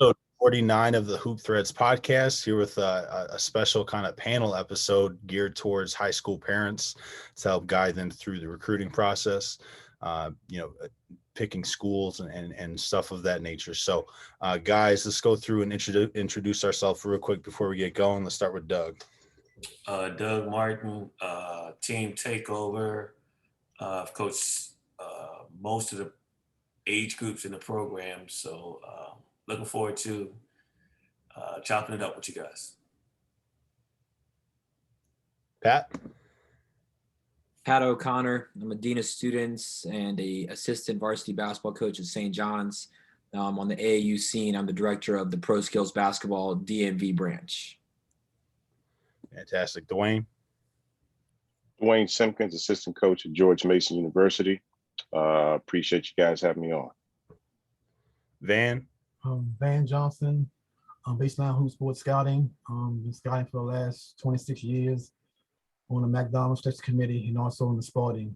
episode 49 of the Hoop Threads podcast, here with a special kind of panel episode geared towards high school parents to help guide them through the recruiting process, picking schools and stuff of that nature. So, guys, let's go through and introduce ourselves real quick before we get going. Let's start with Doug. Doug Martin, team takeover. I've coached most of the age groups in the program, so looking forward to chopping it up with you guys. Pat? Pat O'Connor. I'm a dean of students and a assistant varsity basketball coach at St. John's. On the AAU scene, I'm the director of the Pro Skills Basketball DMV branch. Fantastic. Duane? Duane Simpkins, assistant coach at George Mason University. Appreciate you guys having me on. Van? Van Johnson, baseline hoop sports scouting. Been scouting for the last 26 years on the McDonald's Stretch Committee and also on the sporting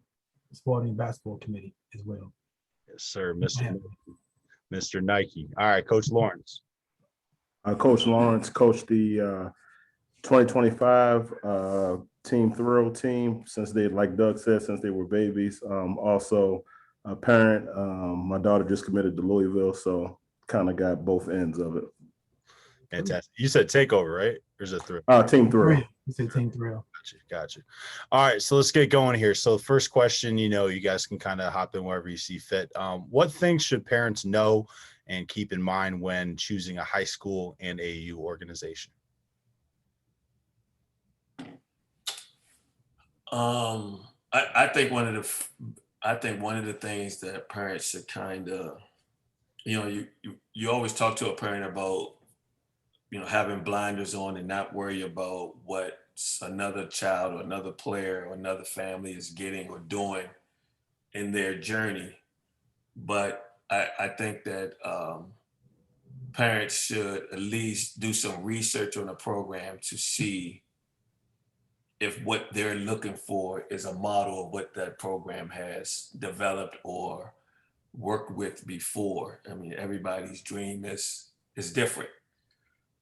basketball committee as well. Yes, sir. Mr. Nike. All right, Coach Lawrence. Coach Lawrence coached the 2025 Team Thrill team since they, like Doug said, since they were babies. Also a parent. My daughter just committed to Louisville, so kind of got both ends of it. Fantastic. You said takeover, right? Or is it Thrill? Team Thrill. You said Team Thrill. Gotcha. All right, so let's get going here. So the first question, you guys can kind of hop in wherever you see fit. What things should parents know and keep in mind when choosing a high school and AAU organization? I think one of the things that parents should kind of, you always talk to a parent about, having blinders on and not worry about what another child or another player or another family is getting or doing in their journey. But I think that parents should at least do some research on the program to see if what they're looking for is a model of what that program has developed or worked with before. I mean, everybody's dream is different.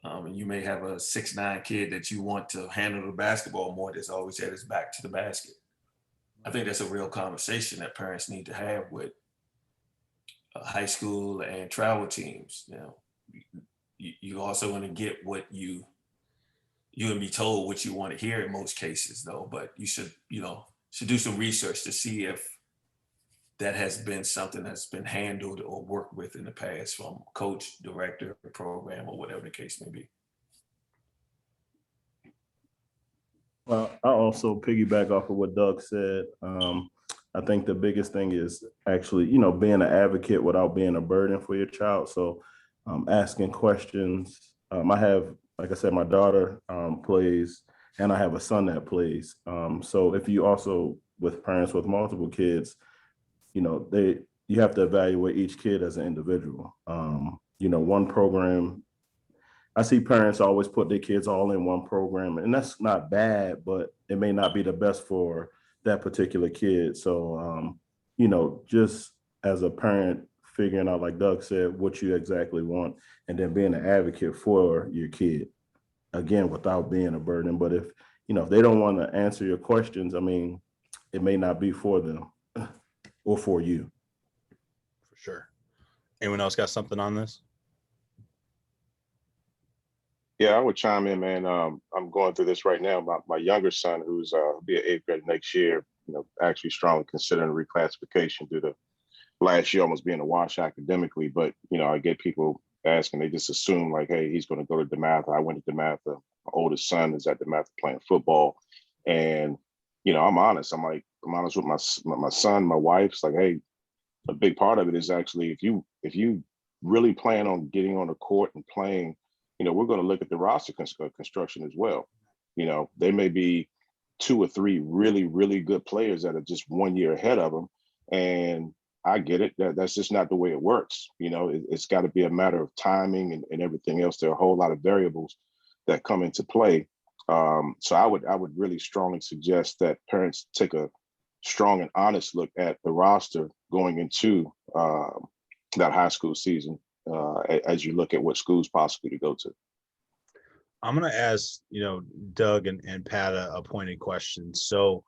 And you may have a 6'9" kid that you want to handle the basketball more that's always had his back to the basket. I think that's a real conversation that parents need to have with high school and travel teams. You also want to get what you and be told what you want to hear in most cases, though. But you should do some research to see if that has been something that's been handled or worked with in the past from coach, director, program, or whatever the case may be. Well, I also piggyback off of what Doug said. I think the biggest thing is actually, being an advocate without being a burden for your child. So asking questions. I have, like I said, my daughter plays, and I have a son that plays. So if you also, with parents with multiple kids, you have to evaluate each kid as an individual. One program, I see parents always put their kids all in one program, and that's not bad, but it may not be the best for that particular kid. So, just as a parent, figuring out, like Doug said, what you exactly want, and then being an advocate for your kid, again, without being a burden. But if they don't want to answer your questions, it may not be for them or for you. For sure. Anyone else got something on this? Yeah, I would chime in, man. I'm going through this right now. My younger son, who's be an 8th grade next year, actually strongly considering reclassification due to last year almost being a wash academically. But, I get people asking, they just assume like, hey, he's going to go to DeMatha. I went to DeMatha. My oldest son is at DeMatha playing football. And, I'm honest. I'm honest with my son, my wife's like, hey, a big part of it is actually if you really plan on getting on the court and playing, we're going to look at the roster construction as well. There may be 2 or 3 really, really good players that are just 1 year ahead of them. And I get it. That's just not the way it works. It's got to be a matter of timing and everything else. There are a whole lot of variables that come into play. So I would really strongly suggest that parents take a strong and honest look at the roster going into that high school season as you look at what schools possibly to go to? I'm going to ask, Doug and Pat a pointed question. So,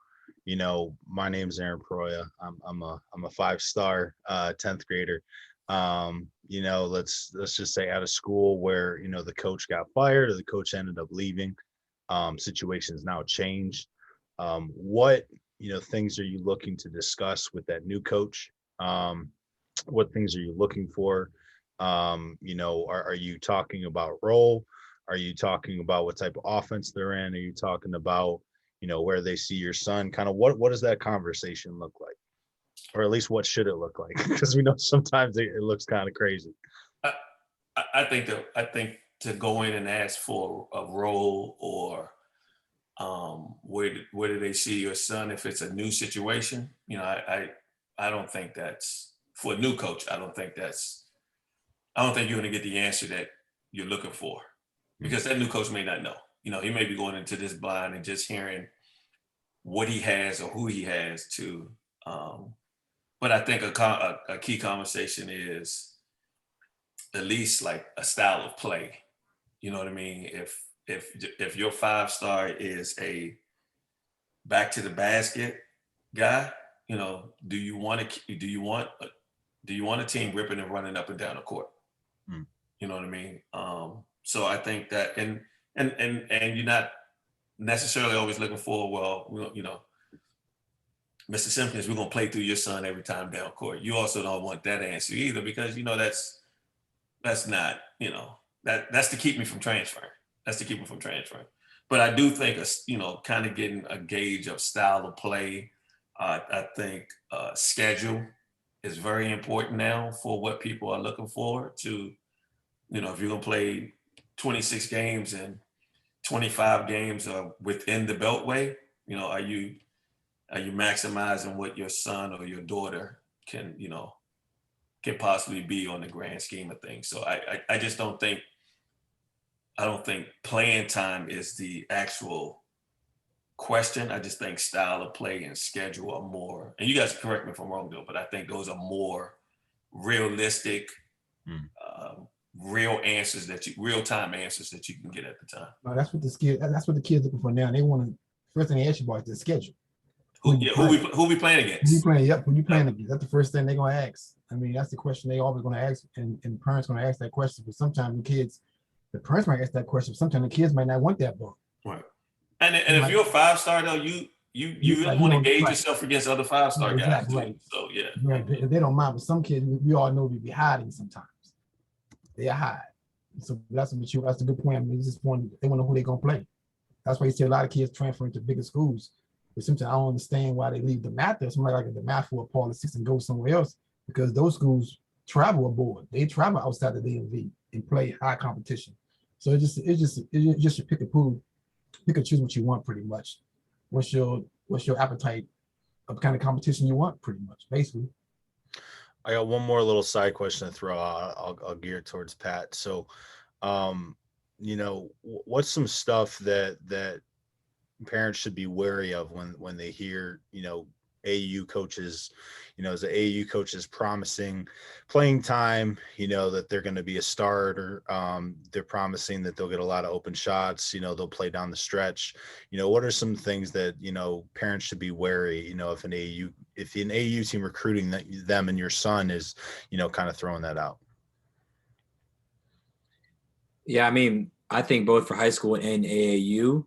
my name is Aaron Proya. I'm a 5-star 10th grader. Let's just say out of school where, the coach got fired or the coach ended up leaving. Situations now changed. What, things are you looking to discuss with that new coach? What things are you looking for? Are you talking about role? Are you talking about what type of offense they're in? Are you talking about, where they see your son? Kind of what does that conversation look like? Or at least what should it look like? Because we know sometimes it looks kind of crazy. I think to go in and ask for a role or where do they see your son if it's a new situation? I don't think that's for a new coach. I don't think you're going to get the answer that you're looking for, because that new coach may not know. He may be going into this blind and just hearing what he has or who he has to. But I think a key conversation is at least like a style of play. You know what I mean? If your 5-star is a back to the basket guy, do you want a team ripping and running up and down the court? You know what I mean? So I think that, and you're not necessarily always looking for, Mr. Simpkins, we're gonna play through your son every time down court. You also don't want that answer either, because that's not, that's to keep me from transferring. But I do think, kind of getting a gauge of style of play. I think schedule is very important now for what people are looking for to, if you're gonna play 26 games and 25 games are within the beltway, are you maximizing what your son or your daughter can possibly be on the grand scheme of things? So I just don't think playing time is the actual question. I just think style of play and schedule are more, and you guys correct me if I'm wrong, though, but I think those are more realistic, real time answers that you can get at the time. No, that's what the kids looking for now. They want to, first thing they ask you about is the schedule. Who we playing against? Who you playing against? That's the first thing they're gonna ask. I mean, that's the question they always gonna ask, and parents gonna ask that question. But sometimes the parents might ask that question. But sometimes the kids might not want that ball. Right. And if you're a 5-star though, you really want to gauge yourself against other 5-star guys too. Right. So yeah. Right. They don't mind, but some kids we all know we be hiding sometimes. They hide. So that's a good point. I mean, they want to know who they're gonna play. That's why you see a lot of kids transferring to bigger schools. But sometimes I don't understand why they leave the math there. Somebody like the math for a Paul the Six and go somewhere else, because those schools travel abroad. They travel outside the DMV and play high competition. So it's just you pick and choose what you want pretty much. What's your appetite of kind of competition you want pretty much, basically. I got one more little side question to throw out. I'll gear it towards Pat. So, what's some stuff that parents should be wary of when they hear, AAU coaches, as an AAU coach is promising playing time, that they're going to be a starter. They're promising that they'll get a lot of open shots, they'll play down the stretch. What are some things that, parents should be wary, if an AAU team recruiting them and your son is, kind of throwing that out? Yeah, I mean, I think both for high school and AAU,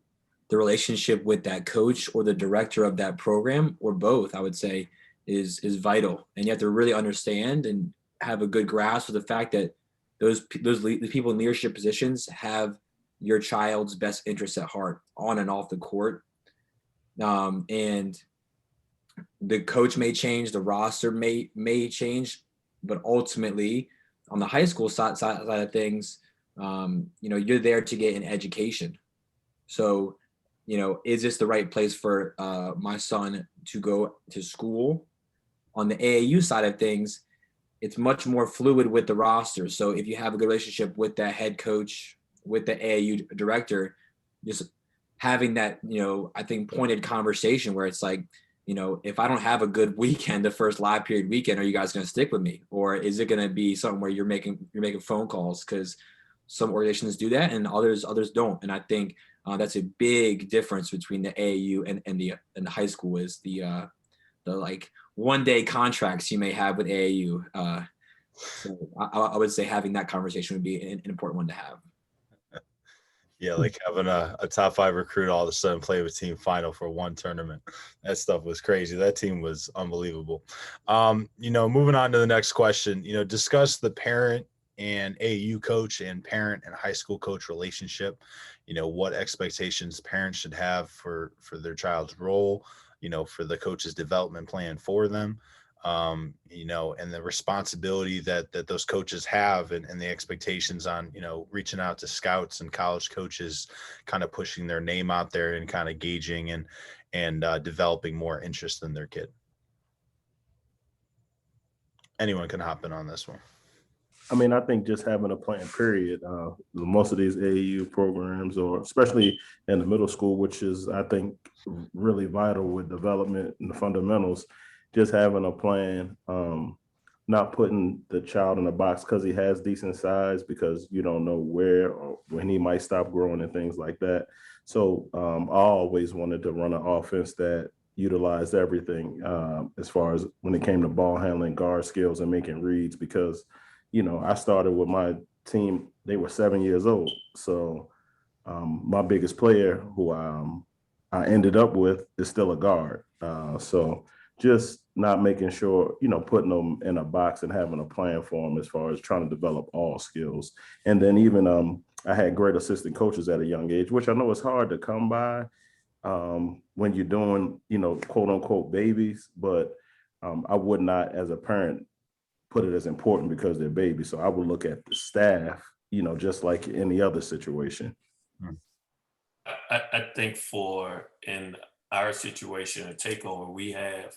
the relationship with that coach or the director of that program, or both, I would say, is vital. And you have to really understand and have a good grasp of the fact that those people in leadership positions have your child's best interests at heart on and off the court. And the coach may change, the roster may change, but ultimately on the high school side of things, you're there to get an education. So, is this the right place for my son to go to school? On the AAU side of things, it's much more fluid with the roster. So if you have a good relationship with that head coach, with the AAU director, just having that, I think pointed conversation where it's like, if I don't have a good weekend, the first live period weekend, are you guys going to stick with me? Or is it going to be something where you're making phone calls? Because some organizations do that and others don't. And I think that's a big difference between the AAU and the high school is the like 1-day contracts you may have with AAU. So I would say having that conversation would be an important one to have. Yeah, like having a top 5 recruit all of a sudden play with team final for one tournament. That stuff was crazy. That team was unbelievable. Moving on to the next question, discuss the parent and AAU coach and parent and high school coach relationship. What expectations parents should have for their child's role, for the coach's development plan for them. And the responsibility that those coaches have and the expectations on, reaching out to scouts and college coaches, kind of pushing their name out there and kind of gauging and developing more interest in their kid. Anyone can hop in on this one. I mean, I think just having a plan, period. Most of these AAU programs, or especially in the middle school, which is, I think, really vital with development and the fundamentals, just having a plan, not putting the child in a box because he has decent size, because you don't know where or when he might stop growing and things like that. So I always wanted to run an offense that utilized everything as far as when it came to ball handling, guard skills, and making reads, because I started with my team, they were 7 years old. So my biggest player, who I ended up with, is still a guard. So just not making sure, putting them in a box and having a plan for them as far as trying to develop all skills. And then even I had great assistant coaches at a young age, which I know is hard to come by when you're doing, quote unquote babies, but I would not, as a parent, put it as important because they're babies. So I would look at the staff, just like any other situation. I think in our situation, a takeover, we have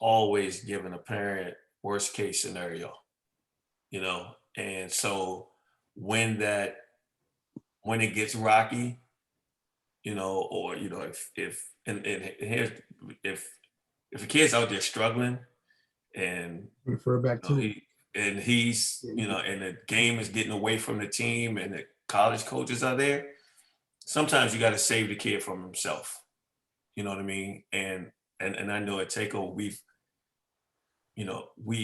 always given a parent worst case scenario, and so when it gets rocky, or if here's if a kid's out there struggling and Refer back to it. he's and the game is getting away from the team and the college coaches are there, sometimes you got to save the kid from himself. You know what I mean? And I know at Takeover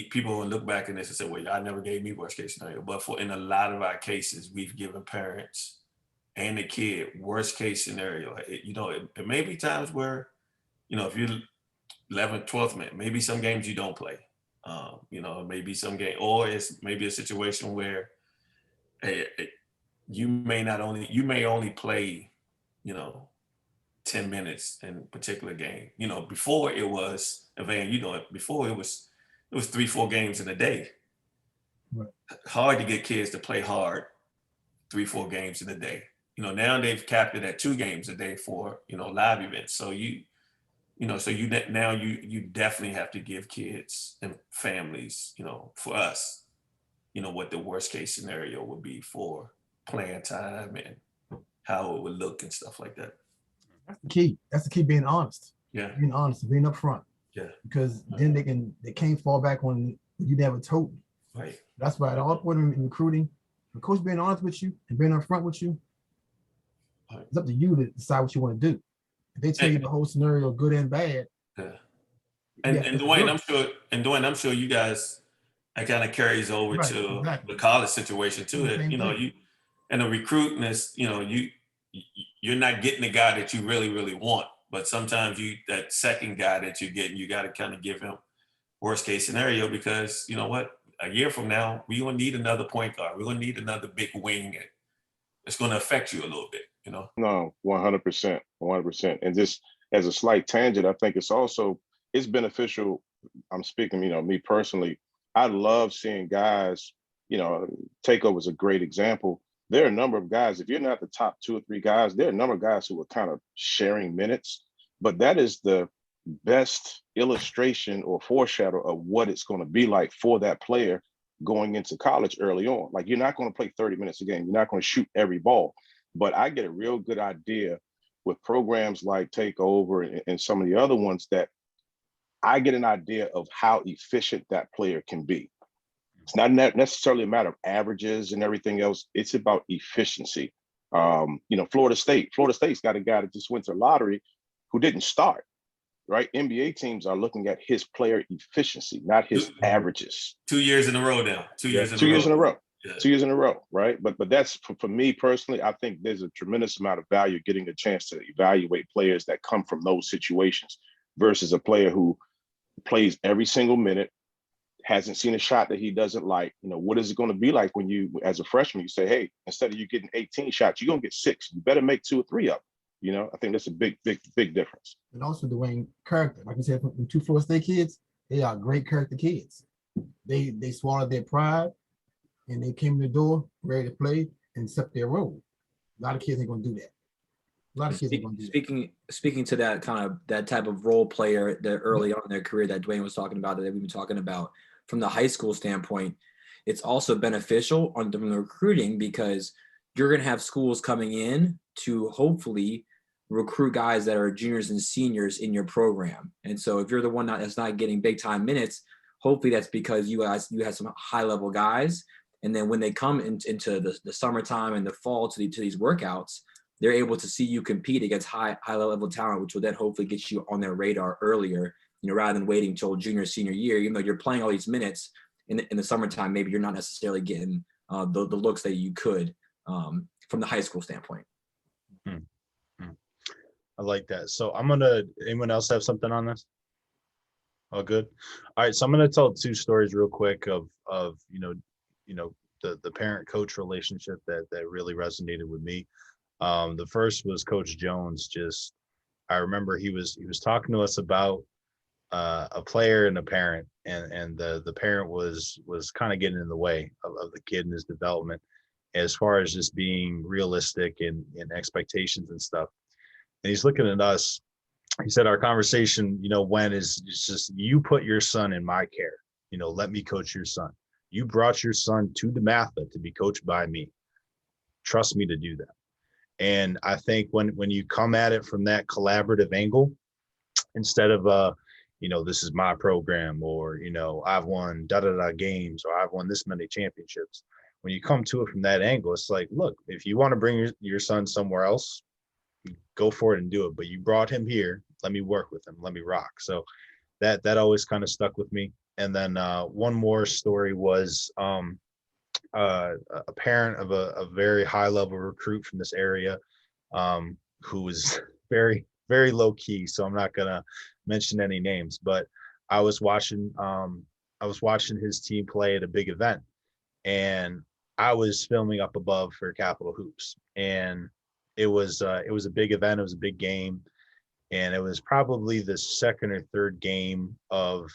people will look back at this and say, well, y'all never gave me worst case scenario. But in a lot of our cases, we've given parents and the kid worst case scenario. It may be times where, if you're 11th, 12th man, maybe some games you don't play. Maybe some game, or it's maybe a situation where you may only play, 10 minutes in a particular game. Before it was, before it was 3-4 games in a day. Right. Hard to get kids to play hard 3-4 games in a day. Now they've capped it at 2 games a day for, live events. So you definitely have to give kids and families, for us, what the worst case scenario would be for playing time and how it would look and stuff like that. That's the key. That's the key, being honest. Yeah. Being honest, being upfront. Yeah. Because then they can't fall back on you never told me. Right. That's why at all point in recruiting, the coach being honest with you and being upfront with you, right. It's up to you to decide what you want to do. If they tell you the whole scenario, good and bad. Yeah. And Duane, I'm sure you guys, that kind of carries over to the college situation too. That you and the recruiting is, you're not getting the guy that you really, really want, but sometimes that second guy that you're getting, you got to kind of give him worst case scenario, because you know what, a year from now, we're going to need another point guard. We're going to need another big wing, and it's going to affect you a little bit, No, 100%, 100%. And just as a slight tangent, I think it's beneficial. I'm speaking, me personally, I love seeing guys, Takeover is a great example. There are a number of guys, if you're not the top 2 or 3 guys, there are a number of guys who are kind of sharing minutes, but that is the best illustration or foreshadow of what it's going to be like for that player going into college early on. Like, you're not going to play 30 minutes a game. You're not going to shoot every ball. But I get a real good idea with programs like Takeover and some of the other ones that I get an idea of how efficient that player can be. It's not necessarily a matter of averages and everything else. It's about efficiency. Florida State's got a guy that just went to lottery who didn't start, right? NBA teams are looking at his player efficiency, not his averages. 2 years in a row now. 2 years in a row. 2 years in a row. Yeah. 2 years in a row, right? But that's for me personally, I think there's a tremendous amount of value getting a chance to evaluate players that come from those situations versus a player who plays every single minute, hasn't seen a shot that he doesn't like. What is it going to be like when you, as a freshman, you say, hey, instead of you getting 18 shots, you're going to get 6. You better make 2 or 3 of them. I think that's a big difference. And also Duane, character. Like you said, from 2 Florida State kids, they are great character kids. They swallowed their pride and they came to the door ready to play and accept their role. A lot of kids ain't going to do that. A lot of kids ain't going to do that. Speaking to that kind of that type of role player that early on in their career that Duane was talking about, that we've been talking about from the high school standpoint, it's also beneficial from the recruiting because you're going to have schools coming in to hopefully recruit guys that are juniors and seniors in your program. And so if you're the one that's not getting big time minutes, hopefully that's because you have some high level guys. And then when they come into the summertime and the fall to these workouts, they're able to see you compete against high level talent, which will then hopefully get you on their radar earlier, rather than waiting till junior, senior year. Even though you're playing all these minutes in the summertime, maybe you're not necessarily getting the looks that you could from the high school standpoint. I like that. So anyone else have something on this? All good. All right. So I'm going to tell 2 stories real quick of the parent coach relationship that really resonated with me. The first was Coach Jones. I remember he was talking to us about a player and a parent, and the parent was kind of getting in the way of the kid and his development as far as just being realistic and expectations and stuff. And he's looking at us. He said, our conversation, when it's just, you put your son in my care, let me coach your son. You brought your son to DeMatha to be coached by me. Trust me to do that. And I think when you come at it from that collaborative angle, instead of, this is my program, or, I've won games, or I've won this many championships. When you come to it from that angle, it's like, look, if you want to bring your son somewhere else, go for it and do it. But you brought him here. Let me work with him. Let me rock. So that always kind of stuck with me. And then one more story was a parent of a very high level recruit from this area who was very, very low key. So I'm not going to mention any names, but I was watching his team play at a big event, and I was filming up above for Capitol Hoops, and it was a big event. It was a big game, and it was probably the second or third game of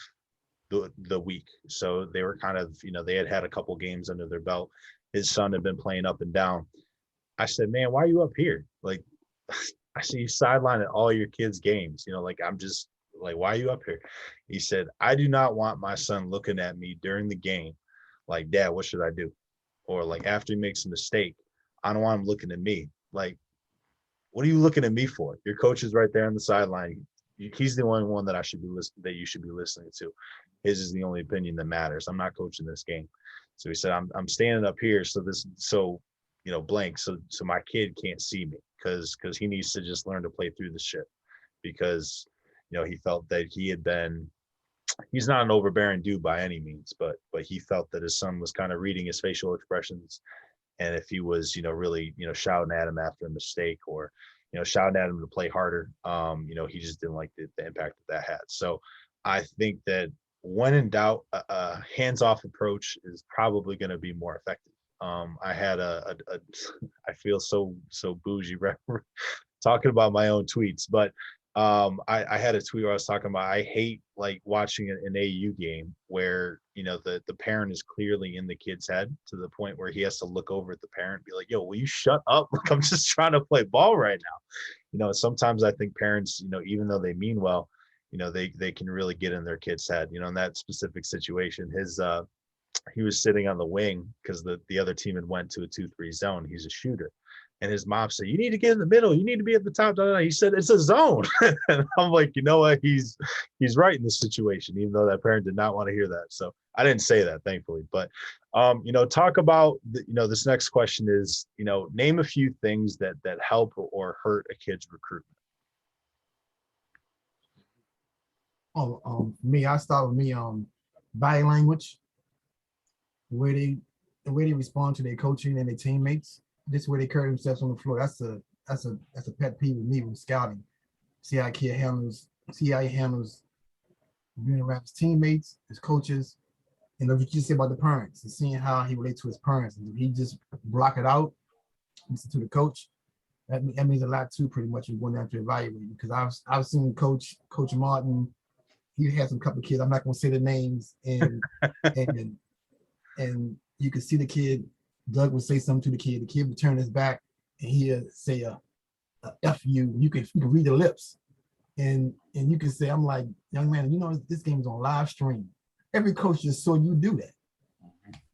the week. So they were kind of, they had a couple games under their belt. His son had been playing up and down. I said, man, why are you up here? Like, I see you sideline at all your kids' games. I'm just like, why are you up here? He said, I do not want my son looking at me during the game like, Dad, what should I do? Or like after he makes a mistake, I don't want him looking at me like, what are you looking at me for? Your coach is right there on the sideline. He's the only one that you should be listening to. His is the only opinion that matters. I'm not coaching this game. So he said, I'm standing up here blank. So my kid can't see me because he needs to just learn to play through the shit, because, he felt that he's not an overbearing dude by any means, but he felt that his son was kind of reading his facial expressions. And if he was, really, shouting at him after a mistake, or, shouting at him to play harder, he just didn't like the impact that had. So I think that when in doubt, a hands-off approach is probably going to be more effective. I had I feel so bougie talking about my own tweets, but I had a tweet where I was talking about, I hate like watching an AU game where, the parent is clearly in the kid's head to the point where he has to look over at the parent and be like, yo, will you shut up? Like, I'm just trying to play ball right now. Sometimes I think parents, even though they mean well, they can really get in their kid's head, in that specific situation. he was sitting on the wing because the other team had went to a 2-3 zone. He's a shooter. And his mom said, "You need to get in the middle. You need to be at the top." He said, "It's a zone." And I'm like, you know what? He's right in this situation, even though that parent did not want to hear that. So I didn't say that, thankfully. But, talk about, this next question is, name a few things that help or hurt a kid's recruitment. Me, I start with me. Body language, the way they respond to their coaching and their teammates. This way they carry themselves on the floor. That's a pet peeve with me when scouting. See how he handles being around his teammates, his coaches, and what you just say about the parents and seeing how he relates to his parents. And he just block it out, listen to the coach. That means a lot too, pretty much, when going down to evaluate. Because I've seen Coach Martin. He had some couple of kids. I'm not going to say the names, and you could see the kid. Doug would say something to the kid. The kid would turn his back, and he'd say a F you. You can read the lips, and you can say, "I'm like, young man, this game is on live stream." Every coach just saw you do that.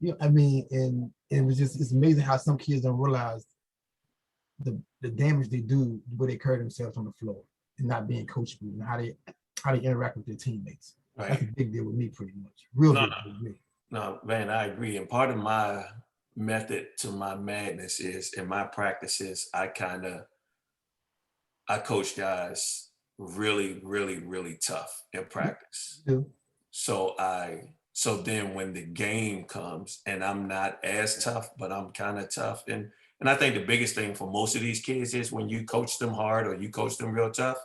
And it's amazing how some kids don't realize the damage they do where they carry themselves on the floor and not being coachable and how they interact with their teammates. Right. That's a big deal with me, pretty much. Big deal with me. No, man, I agree. And part of my method to my madness is, in my practices, I coach guys really, really, really tough in practice. Yeah. So then when the game comes and I'm not as tough, but I'm kind of tough. And I think the biggest thing for most of these kids is when you coach them hard or you coach them real tough,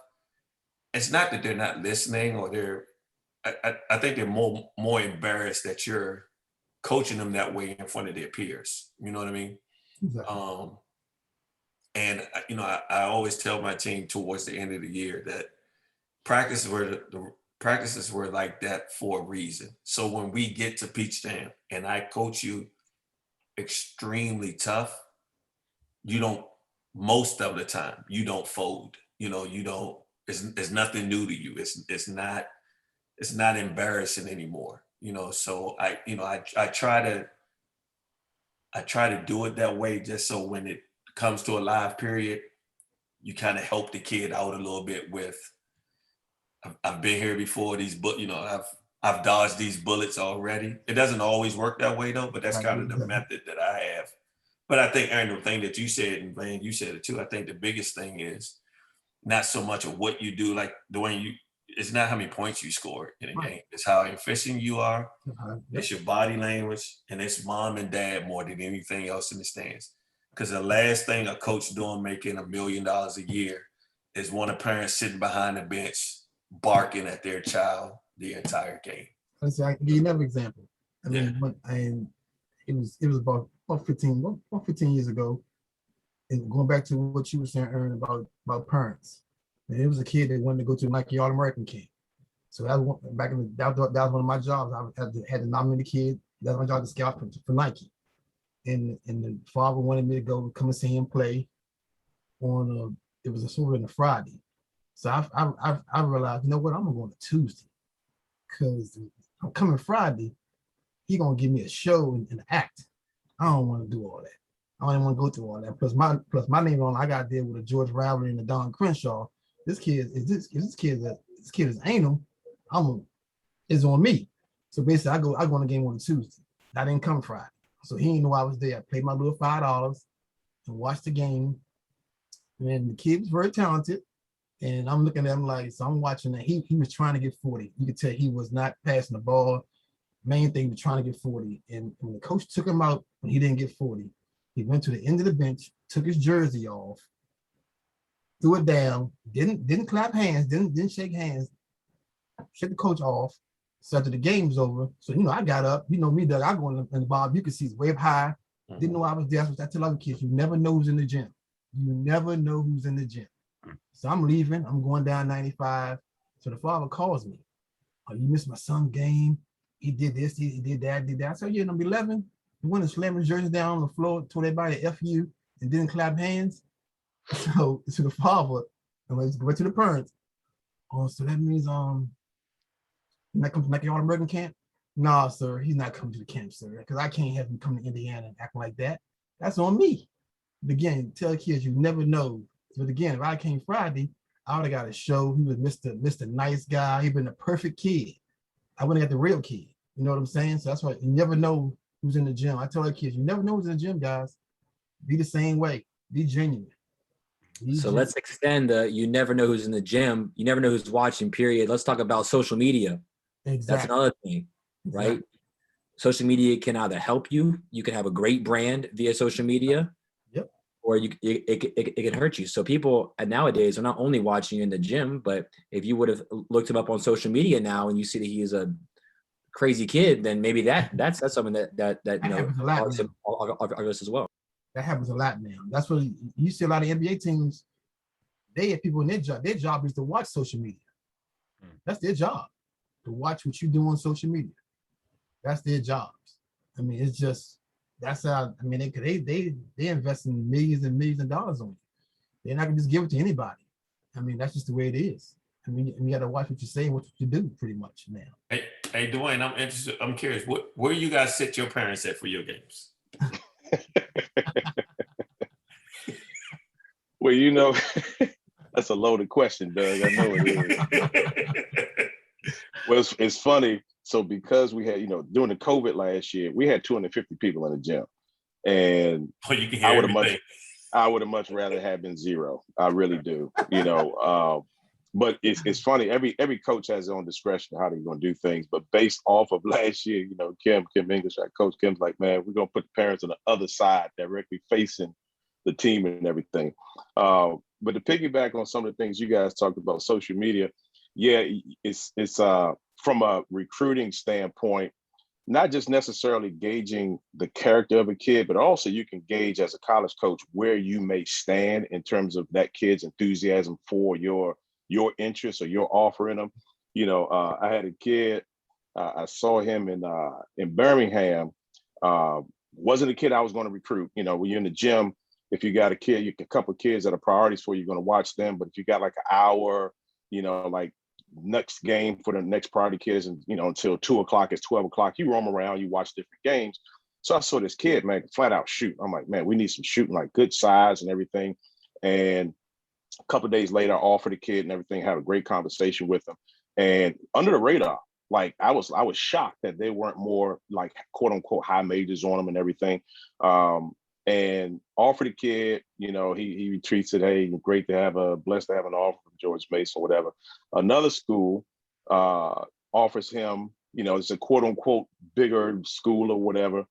it's not that they're not listening or I think they're more embarrassed that you're coaching them that way in front of their peers. You know what I mean? Exactly. And I always tell my team towards the end of the year that practices were like that for a reason. So when we get to Peach Jam and I coach you extremely tough, most of the time, you don't fold. It's nothing new to you. It's not embarrassing anymore. So I try to do it that way, just so when it comes to a live period, you kind of help the kid out a little bit with, I've been here before, I've dodged these bullets already. It doesn't always work that way though, but that's kind of the method that I have. But I think, Aaron, the thing that you said, and Duane, you said it too, I think the biggest thing is not so much of what you do, like Duane, it's not how many points you score in a game. It's how efficient you are. It's your body language, and it's mom and dad more than anything else in the stands. Because the last thing a coach doing making $1 million a year is one of the parents sitting behind the bench barking at their child the entire game. I can give you another example. It was about 15 years ago, and going back to what you were saying, Aaron, about parents. And it was a kid that wanted to go to the Nike All-American camp. So that was one of my jobs. I had to nominate a kid. That was my job to scout for Nike. And the father wanted me to come and see him play on it was a sort of a Friday. So I realized, I'm gonna go on a Tuesday, because I'm coming Friday. He gonna give me a show and act. I don't want to do all that. I don't even want to go through all that. Plus my name on. I got to deal with a George Raveling and a Don Crenshaw. This kid is anal. It's on me. So basically, I go on the game on a Tuesday. I didn't come Friday, so he didn't know I was there. I paid my little $5 and watched the game. And the kid was very talented. And I'm looking at him like, so I'm watching that. He was trying to get 40. You could tell he was not passing the ball. Main thing was trying to get 40. And when the coach took him out when he didn't get 40, he went to the end of the bench, took his jersey off, threw it down, didn't clap hands, didn't shake hands, shook the coach off. So after the game was over, so I got up. Me, Doug, I go in the bar. You could see it's way up high. Didn't know I was there. So I tell other kids, you never know who's in the gym. You never know who's in the gym. So I'm leaving. I'm going down 95. So the father calls me. "Oh, you missed my son's game. He did this, he did that, did that." I said, "Yeah, number 11. The one that slammed his jersey down on the floor, told everybody to F you, and didn't clap hands." So to the father, and let's go to the parents. "Oh, so that means when I come to Nike All-American camp?" No, sir, he's not coming to the camp, sir, because I can't have him come to Indiana and act like that. That's on me. But again, tell kids you never know. But again, if I came Friday, I would have got a show. He was Mr. Nice Guy. He'd been a perfect kid. I wouldn't have got the real kid. You know what I'm saying? So that's why you never know who's in the gym. I tell the kids, you never know who's in the gym, guys. Be the same way. Be genuine. So let's extend the you never know who's in the gym. You never know who's watching, period. Let's talk about social media. Exactly. That's another thing, right? Exactly. Social media can either help you. You can have a great brand via social media. Yep. Or it can hurt you. So people nowadays are not only watching you in the gym, but if you would have looked him up on social media now and you see that he is a crazy kid, then maybe that's something that you know happens a lot as well. That happens a lot now. That's what you see a lot of NBA teams. They have people in their job. Their job is to watch social media. That's their job, to watch what you do on social media. That's their jobs. I mean, it's just that's how. I mean, they invest in millions and millions of dollars on it. They're not gonna just give it to anybody. I mean, that's just the way it is. I mean, you got to watch what you say and what you do, pretty much now. Hey, Duane, I'm interested. I'm curious. Where you guys sit your parents at for your games? Well, you know, that's a loaded question, Doug. I know it is. Well, it's funny. So because we had, you know, during the COVID last year, we had 250 people in the gym, and you can hear I would have much rather have been zero. I really do. You know, but it's funny. Every coach has their own discretion how they're going to do things. But based off of last year, you know, Kim English, our coach Kim's like, man, we're going to put the parents on the other side, directly facing the team and everything. But to piggyback on some of the things you guys talked about, social media, yeah, it's from a recruiting standpoint, not just necessarily gauging the character of a kid, but also you can gauge as a college coach where you may stand in terms of that kid's enthusiasm for your interests or your offering them. You know, I had a kid, I saw him in Birmingham. Wasn't a kid I was going to recruit. You know, when you're in the gym, if you got a couple of kids that are priorities for you, you're going to watch them. But if you got like an hour, you know, like next game for the next priority kids, and you know, until 2:00, it's 12:00, you roam around, you watch different games. So I saw this kid, man, flat out shoot. I'm like, man, we need some shooting, like good size and everything. And a couple of days later, I offered the kid and everything, had a great conversation with him. And under the radar, like I was shocked that they weren't more like quote unquote high majors on them and everything. And offered the kid, you know, he retreats it, hey, blessed to have an offer from George Mason or whatever. Another school offers him, you know, it's a quote unquote bigger school or whatever.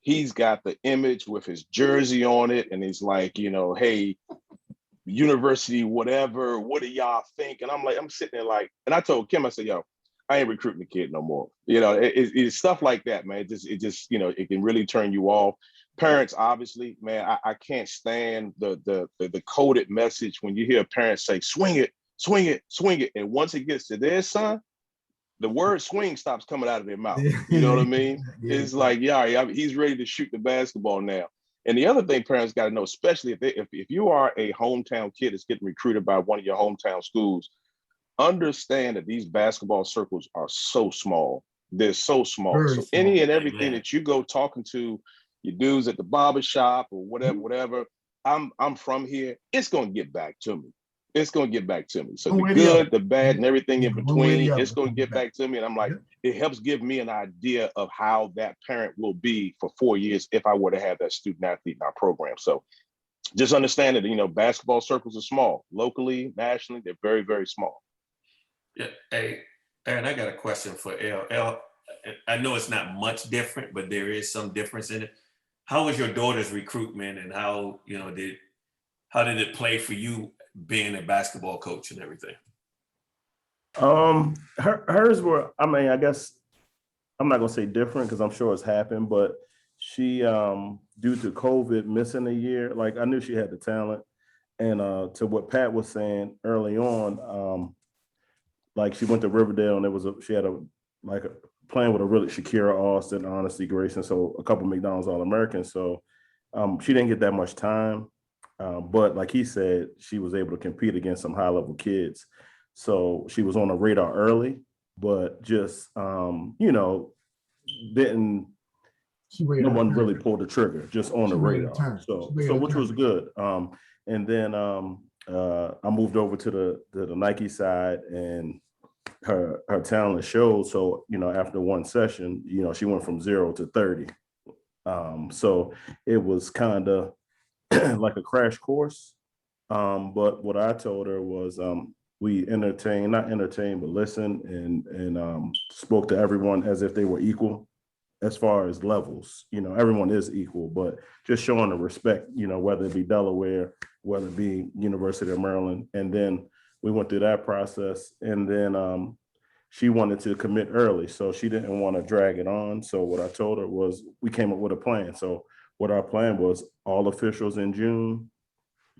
He's got the image with his jersey on it, and he's like, you know, hey, university, whatever, what do y'all think? And I'm sitting there like, and I told Kim, I said, yo, I ain't recruiting the kid no more. You know, it's stuff like that, man. It just, you know, it can really turn you off. Parents, obviously, man, I can't stand the coded message when you hear parents say, swing it, swing it, swing it. And once it gets to their son, the word swing stops coming out of their mouth. You know what I mean? Yeah. It's like, yeah, he's ready to shoot the basketball now. And the other thing parents got to know, especially if you are a hometown kid that's getting recruited by one of your hometown schools, understand that these basketball circles are so small. They're so small. Very so small. Any and everything that you go talking to your dudes at the barber shop or whatever, I'm from here, it's going to get back to me. It's going to get back to me. So the good, the bad, and everything in between, it's going to get back to me. And I'm like, it helps give me an idea of how that parent will be for 4 years if I were to have that student athlete in our program. So just understand that, you know, basketball circles are small. Locally, nationally, they're very, very small. Yeah. Hey, Aaron, I got a question for L. I know it's not much different, but there is some difference in it. How was your daughter's recruitment, and how did it play for you being a basketball coach and everything? Hers were, I mean, I guess I'm not gonna say different because I'm sure it's happened, but she due to COVID missing a year, like I knew she had the talent. And to what Pat was saying early on, like she went to Riverdale and she had a playing with a really Shakira Austin, Honesty Grayson, so a couple McDonald's All-Americans. So she didn't get that much time. But like he said, she was able to compete against some high-level kids. So she was on the radar early, but just, you know, didn't. She No one really pulled the trigger, just on the radar. So which was good. And then I moved over to the Nike side, and her talent showed. So, you know, after one session, you know, she went from 0 to 30. So it was kind of like a crash course. But what I told her was we not entertain, but listen and spoke to everyone as if they were equal. As far as levels, you know, everyone is equal, but just showing the respect, you know, whether it be Delaware, whether it be University of Maryland. And then we went through that process, and then she wanted to commit early. So she didn't want to drag it on. So what I told her was we came up with a plan. So what our plan was, all officials in June,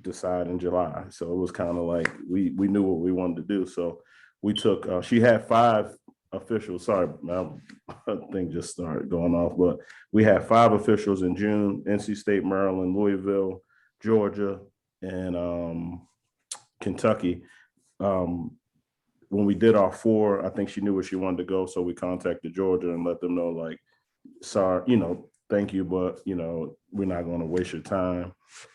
decide in July. So it was kind of like we knew what we wanted to do. So we took, she had 5 officials. Sorry, my thing just started going off, but we had 5 officials in June: NC State, Maryland, Louisville, Georgia, and Kentucky. When we did our 4, I think she knew where she wanted to go, so we contacted Georgia and let them know, like, sorry, you know, thank you, but, you know, we're not going to waste your time.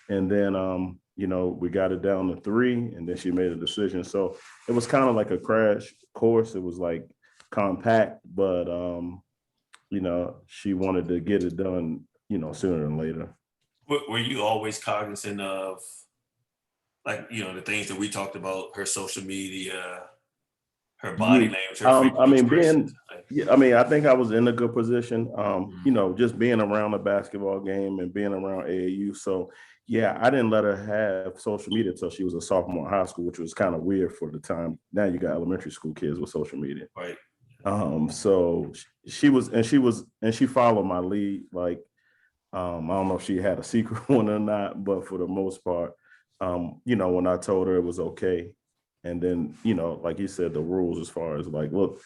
And then you know, we got it down to 3, and then she made a decision. So it was kind of like a crash course. It was like compact, but you know, she wanted to get it done, you know, sooner than later. Were you always cognizant of, like, you know, the things that we talked about, her social media, her body language, her I mean, expressions? I think I was in a good position, you know, just being around a basketball game and being around AAU. So yeah, I didn't let her have social media until she was a sophomore in high school, which was kind of weird for the time. Now you got elementary school kids with social media. Right. So she followed my lead. Like, I don't know if she had a secret one or not, but for the most part, you know, when I told her it was okay, and then, you know, like you said, the rules as far as like, look,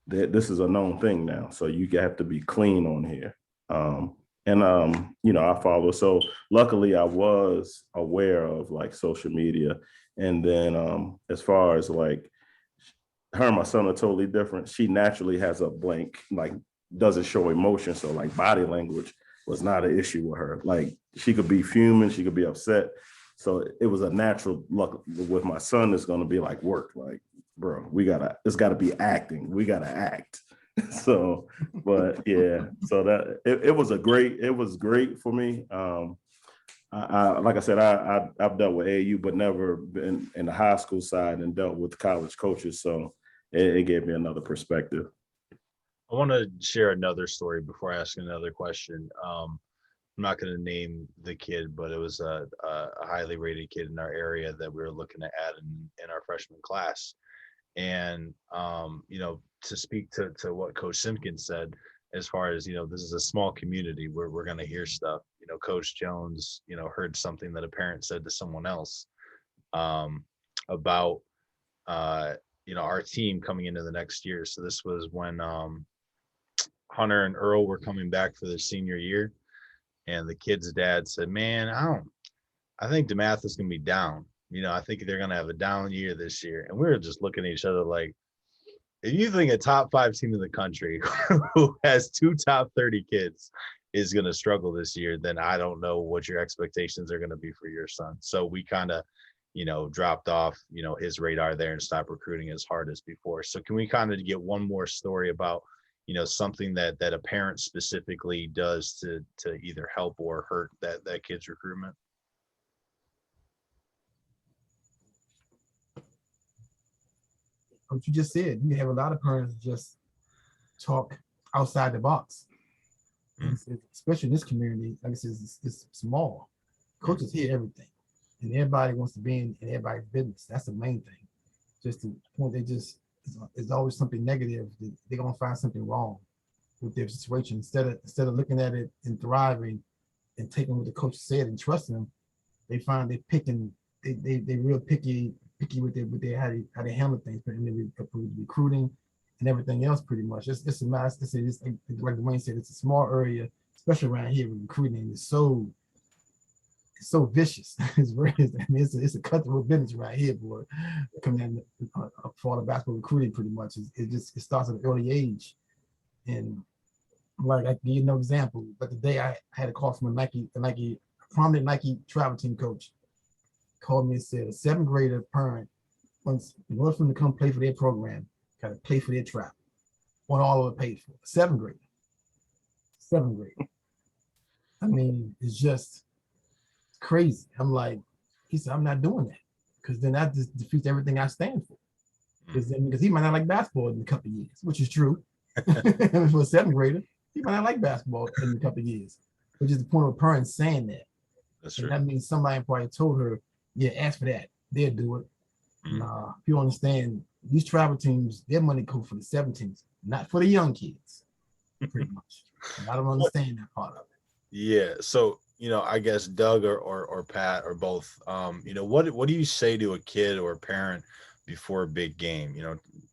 this is a known thing now, so you have to be clean on here. You know, I follow. So luckily I was aware of like social media. And then as far as like, her and my son are totally different. She naturally has a blank, like, doesn't show emotion. So like body language was not an issue with her. Like, she could be fuming, she could be upset. So it was a natural look. With my son, it's going to be like work. Like, bro, it's got to be acting. We got to act. So, but yeah, so that it was great for me. Like I said, I've dealt with AAU, but never been in the high school side and dealt with college coaches. So it gave me another perspective. I want to share another story before I ask another question. I'm not going to name the kid, but it was a highly rated kid in our area that we were looking to add in our freshman class. And, you know, to speak to what Coach Simpkins said, as far as, you know, this is a small community where we're going to hear stuff. You know, Coach Jones, you know, heard something that a parent said to someone else about, you know, our team coming into the next year. So this was when Hunter and Earl were coming back for their senior year. And the kid's dad said, man, I think DeMath is going to be down. You know, I think they're going to have a down year this year. And we were just looking at each other like, if you think a top 5 team in the country who has 2 top 30 kids is going to struggle this year, then I don't know what your expectations are going to be for your son. So we kind of, you know, dropped off, you know, his radar there and stopped recruiting as hard as before. So can we kind of get one more story about, you know, something that a parent specifically does to either help or hurt that kid's recruitment? What you just said, you have a lot of parents just talk outside the box. Especially in this community, like I said, it's small. Coaches hear everything, and everybody wants to be in everybody's business. That's the main thing. Just the point, it's always something negative. They're gonna find something wrong with their situation instead of looking at it and thriving and taking what the coach said and trusting them. They find they real picky with their how they handle things, but in the recruiting and everything else, pretty much. It's a mass. It's like Duane said, it's a small area, especially around here with recruiting. It's so vicious. It's a cutthroat business right here, boy. Coming in for all the basketball recruiting, pretty much. It starts at an early age, And like, I can give you no example, but the day I had a call from a prominent Nike travel team coach, called me and said a seventh grader parent wants, in order for them to come play for their program, got to pay for their travel. Want all of it paid for. Seventh grade. I mean, it's just crazy. I'm like, he said, I'm not doing that, because then that just defeats everything I stand for. Because he might not like basketball in a couple of years, which is true. For a seventh grader, he might not like basketball in a couple of years, which is the point of a parent saying that. That's and true. that means somebody probably told her, yeah, ask for that. They'll do it. Nah, people understand these travel teams, their money goes for the 17s, not for the young kids, pretty much. And I don't understand that part of it. Yeah. So, I guess Doug or Pat or both, what do you say to a kid or a parent before a big game?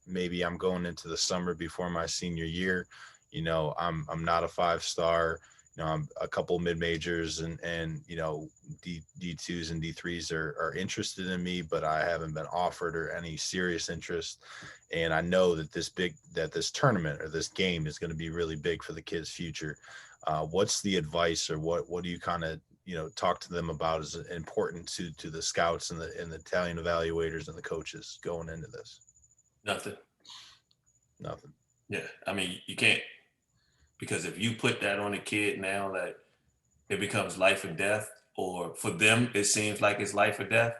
Maybe I'm going into the summer before my senior year. I'm not a 5-star. I'm a couple mid majors and D2s and D3s are interested in me, but I haven't been offered or any serious interest. And I know that this tournament or this game is going to be really big for the kid's future. What's the advice, or what do you kind of talk to them about as important to the scouts and the Italian evaluators and the coaches going into this? Nothing. Yeah. I mean, you can't, because if you put that on a kid now, that it becomes life or death, or for them, it seems like it's life or death.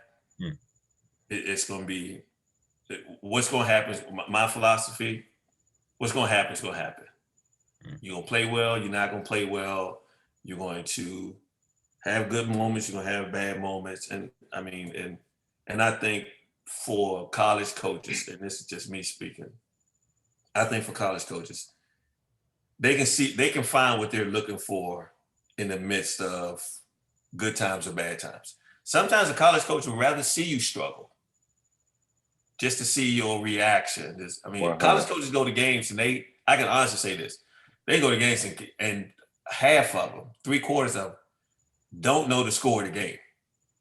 It's going to be, what's going to happen, my philosophy, what's going to happen is going to happen. You're going to play well, you're not going to play well, you're going to have good moments, you're going to have bad moments. And I mean, and I think for college coaches, and this is just me speaking, I think for college coaches, they can find what they're looking for in the midst of good times or bad times. Sometimes a college coach would rather see you struggle just to see your reaction. College coaches go to games and I can honestly say this, they go to games and half of them, 3/4 of them, don't know the score of the game.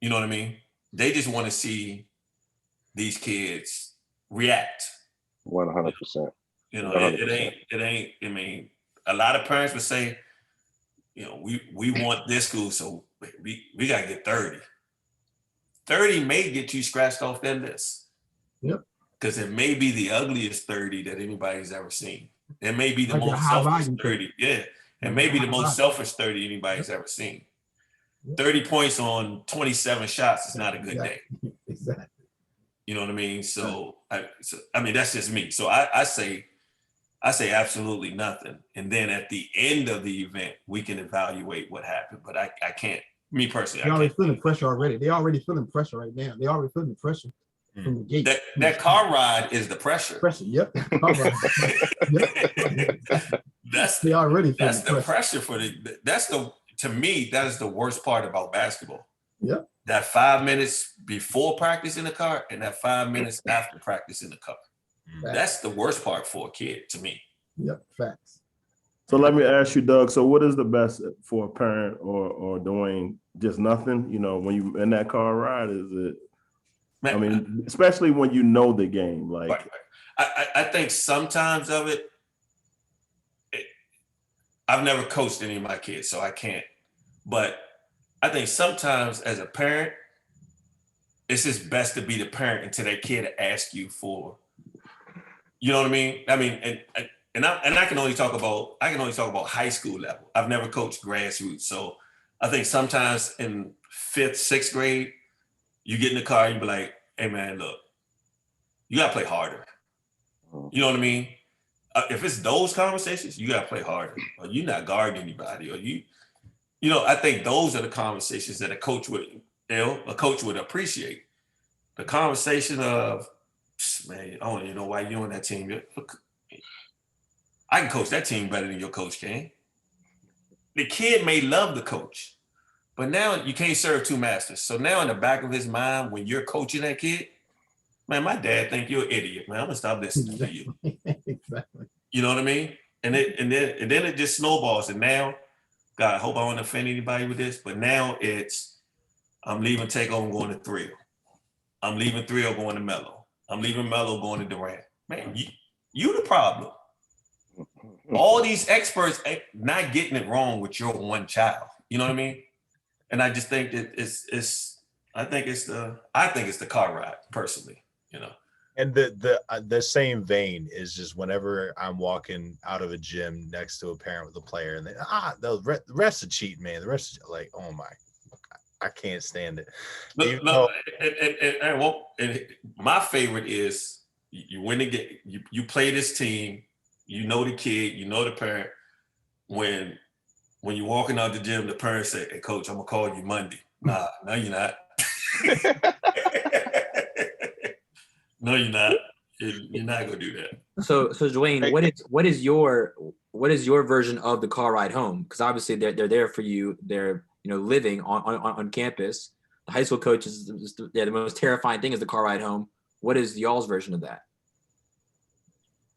You know what I mean? They just want to see these kids react. 100%. It ain't, I mean, a lot of parents would say, we want this school, so we got to get 30. 30 may get you scratched off that list. Yep. Because it may be the ugliest 30 that anybody's ever seen. It may be the most selfish 30. Yeah. It may be the most selfish 30 anybody's ever seen. 30 points on 27 shots is not a good day. Exactly. You know what I mean? So I mean, that's just me. So I say absolutely nothing. And then at the end of the event, we can evaluate what happened. But I can't, me personally. They're already feeling pressure already. They're already feeling pressure right now. They're already feeling pressure from the gate. That car ride is the pressure. Yep. That's the pressure for to me, that is the worst part about basketball. Yep. That 5 minutes before practice in the car and that 5 minutes after practice in the car. That's the worst part for a kid to me. Yep, facts. So let me ask you, Doug, so what is the best for a parent or doing just nothing? When you in that car ride, is it, I mean, especially when you know the game, like. Right. I think sometimes of it, I've never coached any of my kids, so I can't. But I think sometimes as a parent, it's just best to be the parent until that kid asks you for, you know what I mean? I mean, and I can only talk about high school level. I've never coached grassroots, so I think sometimes in 5th, 6th grade, you get in the car and you be like, "Hey man, look, you gotta play harder." You know what I mean? If it's those conversations, you gotta play harder, or you're not guarding anybody, or I think those are the conversations that a coach would appreciate. The conversation of, man, I don't even know why you're on that team. I can coach that team better than your coach can. The kid may love the coach, but now you can't serve two masters. So now in the back of his mind, when you're coaching that kid, man, my dad think you're an idiot, man. I'm gonna stop listening to you. Exactly. You know what I mean? And then it just snowballs. And now, God, I hope I don't offend anybody with this, but now it's, I'm leaving Takeover, I'm going to Thrill. I'm leaving Thrill, going to Mello. I'm leaving Mello, going to Duane. Man, you the problem. all these experts ain't not getting it wrong with your one child. You know what I mean? And I just think that I think it's the car ride personally, you know. And the same vein is just whenever I'm walking out of a gym next to a parent with a player, and the rest of cheating, man. The rest of like, oh my, I can't stand it. And my favorite is you win the game, you play this team, you know the kid, you know the parent. When you're walking out the gym, the parent say, "Hey, coach, I'm gonna call you Monday." Nah, no, you're not. No, you're not. You're not gonna do that. So Duane, what is your version of the car ride home? Because obviously they're there for you. They're living on campus. The high school coaches, the most terrifying thing is the car ride home. What is y'all's version of that?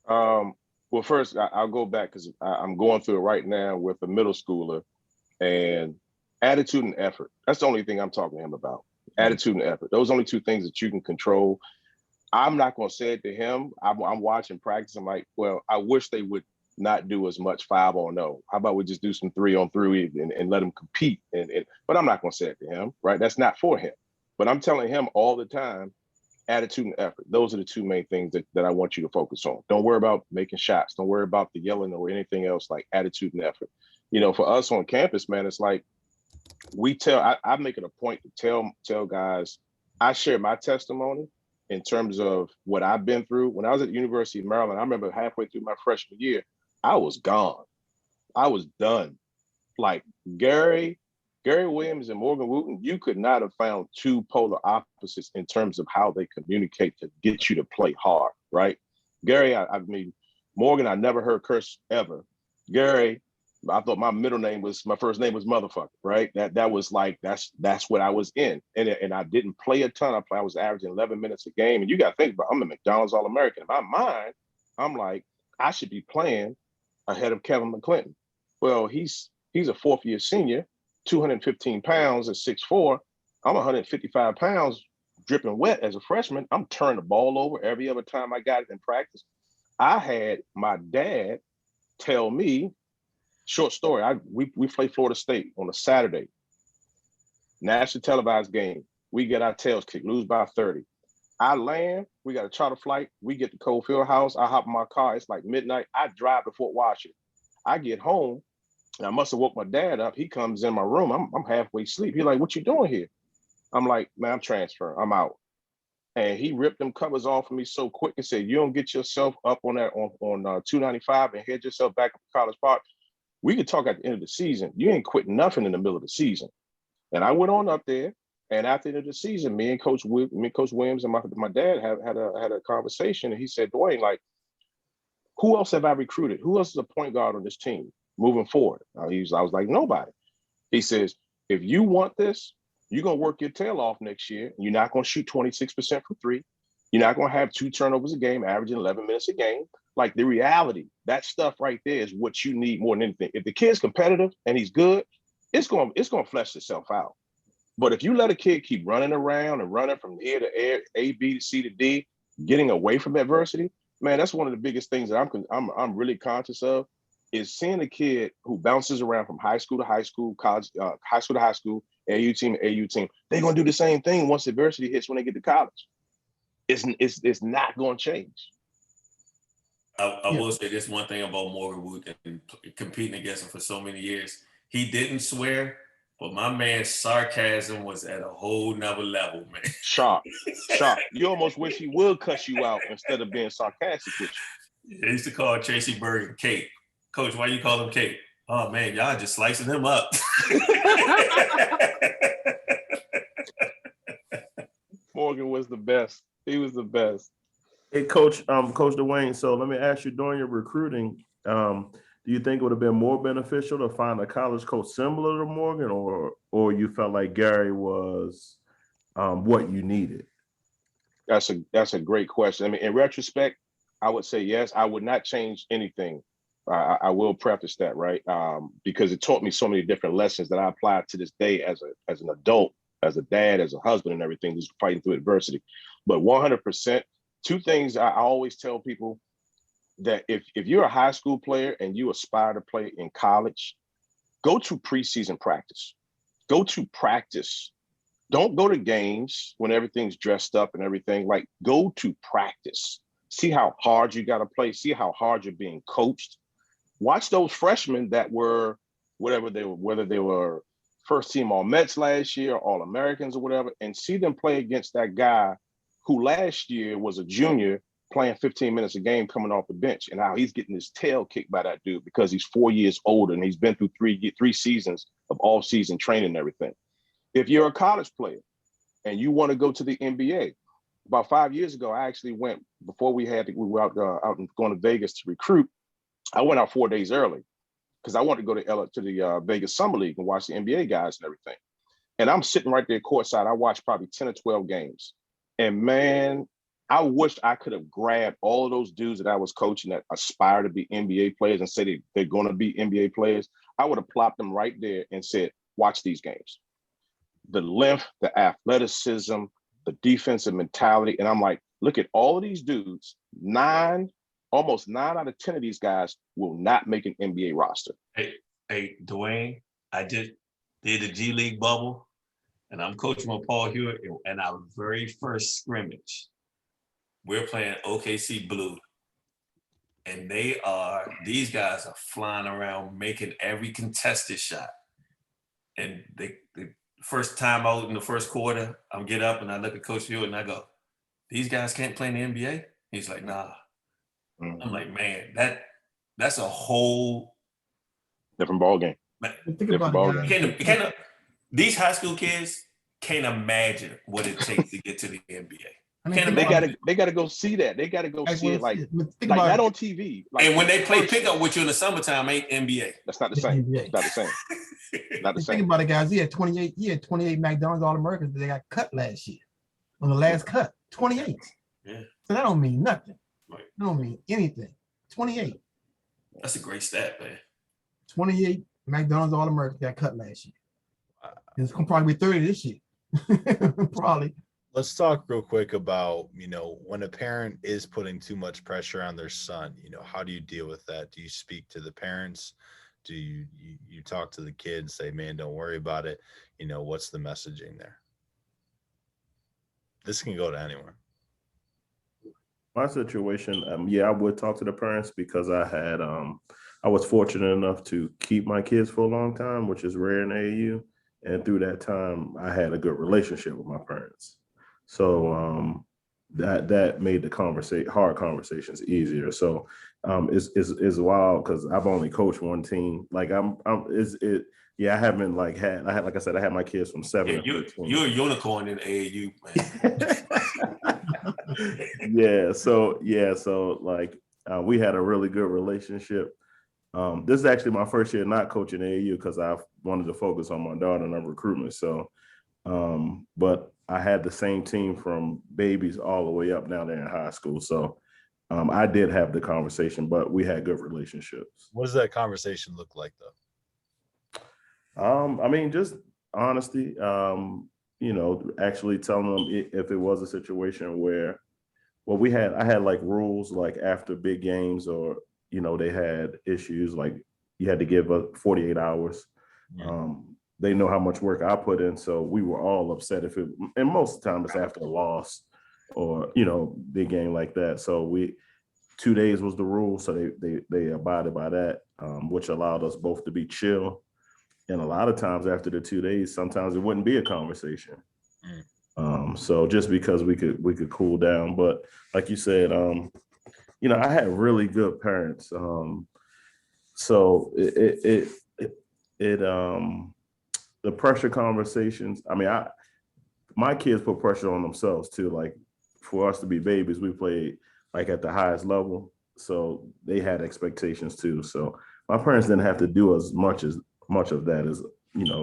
Well, first I'll go back because I'm going through it right now with a middle schooler, and attitude and effort. That's the only thing I'm talking to him about. Attitude and effort. Those are only two things that you can control. I'm not going to say it to him. I'm watching practice. I'm like, well, I wish they would not do as much 5-on-0. How about we just do some 3-on-3 and let them compete? But I'm not going to say it to him, right? That's not for him. But I'm telling him all the time, attitude and effort. Those are the two main things that I want you to focus on. Don't worry about making shots. Don't worry about the yelling or anything else, like attitude and effort. For us on campus, man, it's like I make it a point to tell guys, I share my testimony in terms of what I've been through. When I was at the University of Maryland, I remember halfway through my freshman year, I was gone. I was done. Like Gary Williams and Morgan Wooten, you could not have found two polar opposites in terms of how they communicate to get you to play hard, right? Gary, Morgan, I never heard curse ever. Gary, I thought my first name was motherfucker, right? That was like, that's what I was in. And I didn't play a ton. I was averaging 11 minutes a game. And you got to think about, I'm a McDonald's All-American. In my mind, I'm like, I should be playing ahead of Kevin McClinton. Well, he's a fourth year senior, 215 pounds at 6'4". I'm 155 pounds dripping wet as a freshman. I'm turning the ball over every other time I got it in practice. I had my dad tell me, short story, we played Florida State on a Saturday, national televised game. We get our tails kicked, lose by 30. I land, we got a charter flight, we get to Cole Field House, I hop in my car, it's like midnight, I drive to Fort Washington. I get home, and I must have woke my dad up. He comes in my room, I'm halfway asleep. He's like, "What you doing here?" I'm like, "Man, I'm transferring, I'm out." And he ripped them covers off of me so quick and said, "You don't get yourself up on that on 295 and head yourself back up to College Park, we could talk at the end of the season. You ain't quit nothing in the middle of the season." And I went on up there, and after the end of the season, me and Coach Williams and my dad had a conversation, and he said, "Duane, like, who else have I recruited? Who else is a point guard on this team moving forward?" I was like, "Nobody." He says, "If you want this, you're gonna work your tail off next year. You're not gonna shoot 26% from three. You're not gonna have 2 turnovers a game, averaging 11 minutes a game." Like, the reality, that stuff right there is what you need more than anything. If the kid's competitive and he's good, it's gonna flesh itself out. But if you let a kid keep running around and running from here to A, B to C to D, getting away from adversity, man, that's one of the biggest things that I'm really conscious of, is seeing a kid who bounces around from high school to high school, college, high school to high school, AU team to AU team. They're gonna do the same thing once adversity hits when they get to college. It's not gonna change. I will say this one thing about Morgan Wood and competing against him for so many years. He didn't swear, but my man's sarcasm was at a whole nother level, man. Sharp. You almost wish he would cuss you out instead of being sarcastic with you. They used to call Tracy Bergen Kate. "Coach, why you call him Kate?" "Oh man, y'all just slicing him up." Morgan was the best. He was the best. Hey, Coach Duane. So let me ask you, during your recruiting, do you think it would have been more beneficial to find a college coach similar to Morgan, or you felt like Gary was what you needed? That's a great question. I mean, in retrospect, I would say yes. I would not change anything. I will preface that, right? Because it taught me so many different lessons that I apply to this day as an adult, as a dad, as a husband, and everything, just fighting through adversity. But 100%, two things I always tell people: that if you're a high school player and you aspire to play in college, go to preseason practice. Go to practice. Don't go to games when everything's dressed up and everything. Like, go to practice. See how hard you got to play. See how hard you're being coached. Watch those freshmen that were whether they were first team All Mets last year, All Americans or whatever, and see them play against that guy who last year was a junior playing 15 minutes a game coming off the bench, and how he's getting his tail kicked by that dude because he's 4 years older and he's been through three seasons of all-season training and everything. If you're a college player and you want to go to the NBA, about 5 years ago, I actually went, before we were out and going to Vegas to recruit, I went out 4 days early because I wanted to go to the Vegas Summer League and watch the NBA guys and everything. And I'm sitting right there courtside. I watched probably 10 or 12 games. And man, I wish I could have grabbed all of those dudes that I was coaching that aspire to be NBA players and said they're going to be NBA players. I would have plopped them right there and said, watch these games. The length, the athleticism, the defensive mentality. And I'm like, look at all of these dudes. Almost 9 out of 10 of these guys will not make an NBA roster. Hey, Duane, I did the G League bubble, and I'm coaching with Paul Hewitt, and our very first scrimmage, we're playing OKC Blue, and these guys are flying around making every contested shot. And the first time out in the first quarter, I get up and I look at Coach Hewitt and I go, these guys can't play in the NBA? He's like, nah. Mm-hmm. I'm like, man, that's a whole different ball game. These high school kids can't imagine what it takes to get to the NBA. I mean, they gotta go see that. They gotta go see it like not on TV. Like, and when they play pickup with you in the summertime, ain't NBA. That's not the same. It's not the same. Not the same. Think about it, guys. He had 28 McDonald's All-Americans that they got cut last year. On the last cut, 28. Yeah. So that don't mean nothing. Right. That don't mean anything. 28. That's a great stat, man. 28 McDonald's All-Americans got cut last year. It's gonna probably be 30 this year. Probably. Let's talk real quick about, when a parent is putting too much pressure on their son, how do you deal with that? Do you speak to the parents? Do you talk to the kids, say, man, don't worry about it? What's the messaging there? This can go to anyone. My situation, I would talk to the parents because I was fortunate enough to keep my kids for a long time, which is rare in AAU. And through that time, I had a good relationship with my parents. So that made the hard conversations easier. So it's wild because I've only coached one team. Like I haven't like I said, I had my kids from 7 to 15. You're a unicorn in AAU, man. So like we had a really good relationship. This is actually my first year not coaching AAU because I wanted to focus on my daughter and her recruitment. So, but I had the same team from babies all the way up now they're in high school. So I did have the conversation, but we had good relationships. What does that conversation look like though? I mean, just honesty, actually telling them if it was a situation where, I had like rules, like after big games or, they had issues like you had to give up 48 hours. Yeah. They know how much work I put in. So we were all upset and most of the time it's after a loss or, big game like that. So 2 days was the rule. So they abided by that, which allowed us both to be chill. And a lot of times after the 2 days, sometimes it wouldn't be a conversation. So just because we could cool down, but like you said, I had really good parents. So the pressure conversations, I mean, my kids put pressure on themselves too. Like for us to be babies, we played like at the highest level. So they had expectations too. So my parents didn't have to do as much of that as,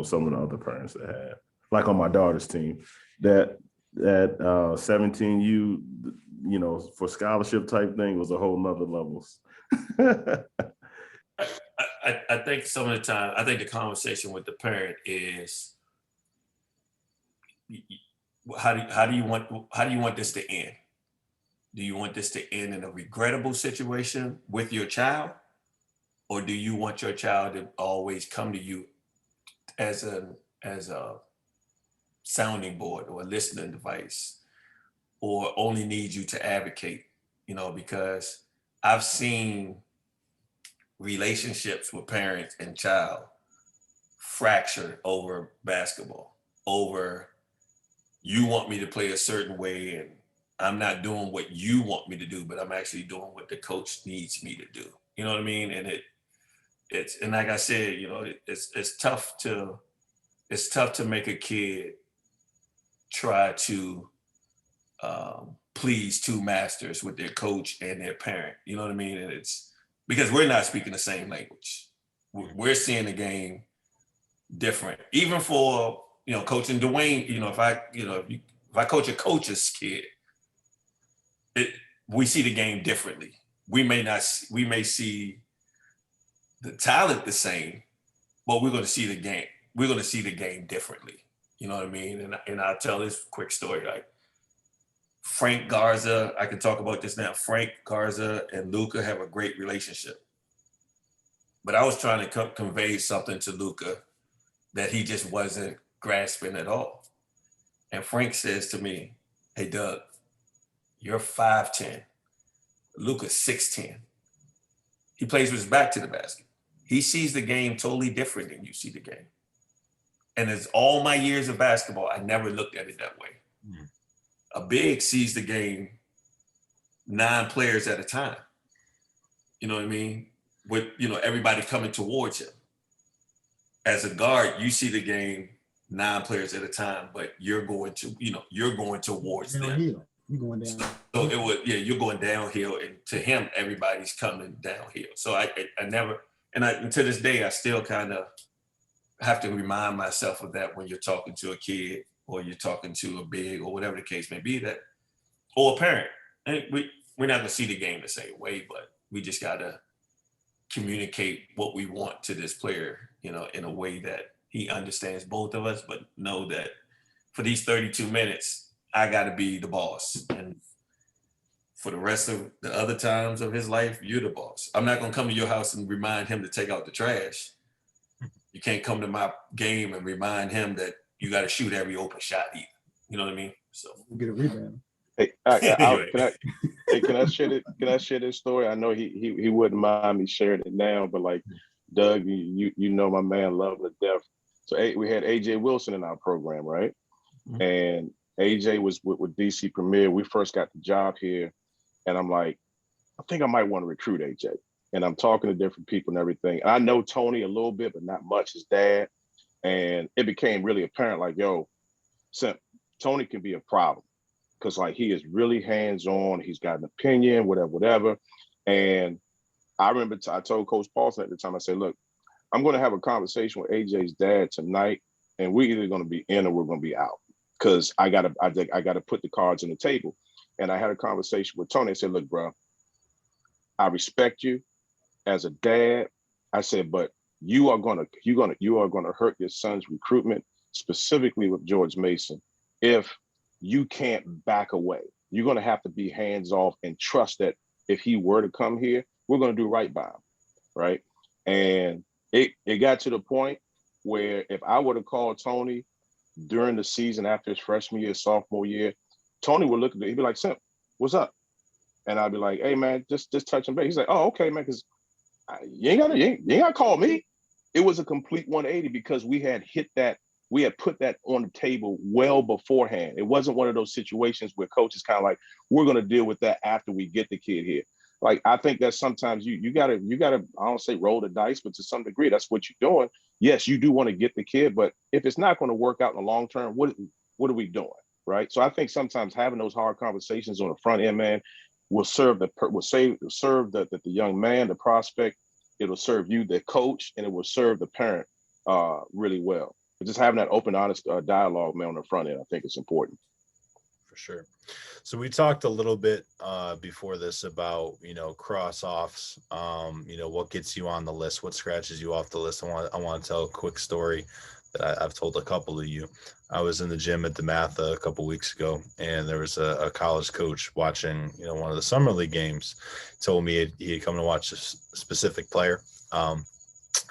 some of the other parents that had. Like on my daughter's team, that 17U, for scholarship type thing was a whole nother levels. I think some of the time, I think the conversation with the parent is, how do you want this to end? do you want this to end in a regrettable situation with your child? Or do you want your child to always come to you as a sounding board or a listening device, or only need you to advocate? Because I've seen relationships with parents and child fractured over basketball, over you want me to play a certain way and I'm not doing what you want me to do, but I'm actually doing what the coach needs me to do. You know what I mean? And and like I said, it's tough to make a kid try to please two masters with their coach and their parent. You know what I mean? And it's because we're not speaking the same language. We're seeing the game different. Even for coaching Duane, if I coach a coach's kid, we see the game differently. We may see the talent the same, but we're going to see the game. We're going to see the game differently. You know what I mean? And I'll tell this quick story. Like Frank Garza, I can talk about this now. Frank Garza and Luka have a great relationship. But I was trying to convey something to Luka that he just wasn't grasping at all. And Frank says to me, "Hey, Doug, you're 5'10". Luka's 6'10". He plays with his back to the basket. He sees the game totally different than you see the game. And as all my years of basketball, I never looked at it that way. Mm. A big sees the game 9 players at a time. You know what I mean? With everybody coming towards him. As a guard, you see the game 9 players at a time, but you're going towards them. You're going down. So you're going downhill, and to him, everybody's coming downhill. So I never, and to this day, I still kind of have to remind myself of that when you're talking to a kid or you're talking to a big or whatever the case may be, that, or a parent. And we're not gonna see the game the same way, but we just gotta communicate what we want to this player, in a way that he understands both of us, but know that for these 32 minutes, I got to be the boss. And for the rest of the other times of his life, you're the boss. I'm not going to come to your house and remind him to take out the trash. You can't come to my game and remind him that you got to shoot every open shot either. You know what I mean? So get a rebound. Hey, can I share this story? I know he wouldn't mind me sharing it now, but like Doug, you know my man, love to death. So we had AJ Wilson in our program, right? Mm-hmm. And AJ was with DC Premier. We first got the job here, and I'm like, I think I might want to recruit AJ. And I'm talking to different people and everything. I know Tony a little bit, but not much, his dad. And it became really apparent, like, yo, Tony can be a problem. Because like he is really hands-on, he's got an opinion, whatever. And I remember I told Coach Paulson at the time, I said, look, I'm going to have a conversation with AJ's dad tonight, and we're either going to be in or we're going to be out. Because I gotta put the cards on the table. And I had a conversation with Tony. I said, look, bro, I respect you as a dad. I said, but you are gonna hurt your son's recruitment, specifically with George Mason, if you can't back away. You're going to have to be hands off and trust that if he were to come here, we're going to do right by him, right? And it got to the point where if I would have called Tony during the season after his freshman year, sophomore year, Tony would look at me, he'd be like, Simp, what's up? And I'd be like, hey, man, just touching base. He's like, oh, okay, man, because you ain't got to call me. It was a complete 180 because we had put that on the table well beforehand. It wasn't one of those situations where coaches kind of like, we're going to deal with that after we get the kid here. Like, I think that sometimes you gotta, I don't say roll the dice, but to some degree, that's what you're doing. Yes, you do want to get the kid, but if it's not going to work out in the long term, what are we doing, right? So I think sometimes having those hard conversations on the front end, man, will serve the young man, the prospect. It'll serve you, the coach, and it will serve the parent really well. But just having that open, honest dialogue, man, on the front end, I think it's important. For sure. So we talked a little bit before this about, cross-offs, what gets you on the list, what scratches you off the list. I want to tell a quick story. that I've told a couple of you. I was in the gym at DeMatha a couple weeks ago, and there was a college coach watching, one of the summer league games. Told me he had come to watch a specific player,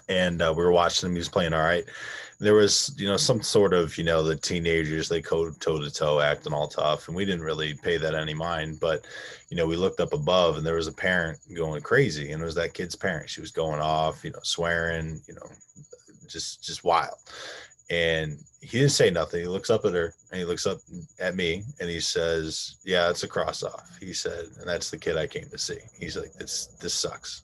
and we were watching him. He was playing all right. There was, some sort of, the teenagers, they go toe to toe acting all tough, and we didn't really pay that any mind. But, we looked up above, and there was a parent going crazy, and it was that kid's parent. She was going off, swearing, just wild. And he didn't say nothing. He looks up at her, and he looks up at me, and he says, "Yeah, it's a cross off." He said, "And that's the kid I came to see." He's like, this sucks,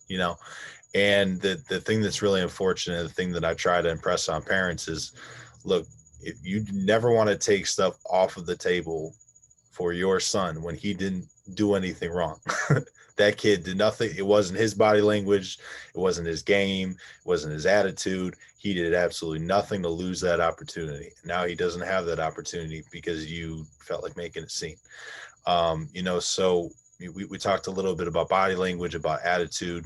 And the thing that's really unfortunate, the thing that I try to impress on parents is, look, if you never want to take stuff off of the table for your son when he didn't do anything wrong. That kid did nothing. It wasn't his body language. It wasn't his game. It wasn't his attitude. He did absolutely nothing to lose that opportunity. Now he doesn't have that opportunity because you felt like making a scene. So we talked a little bit about body language, about attitude.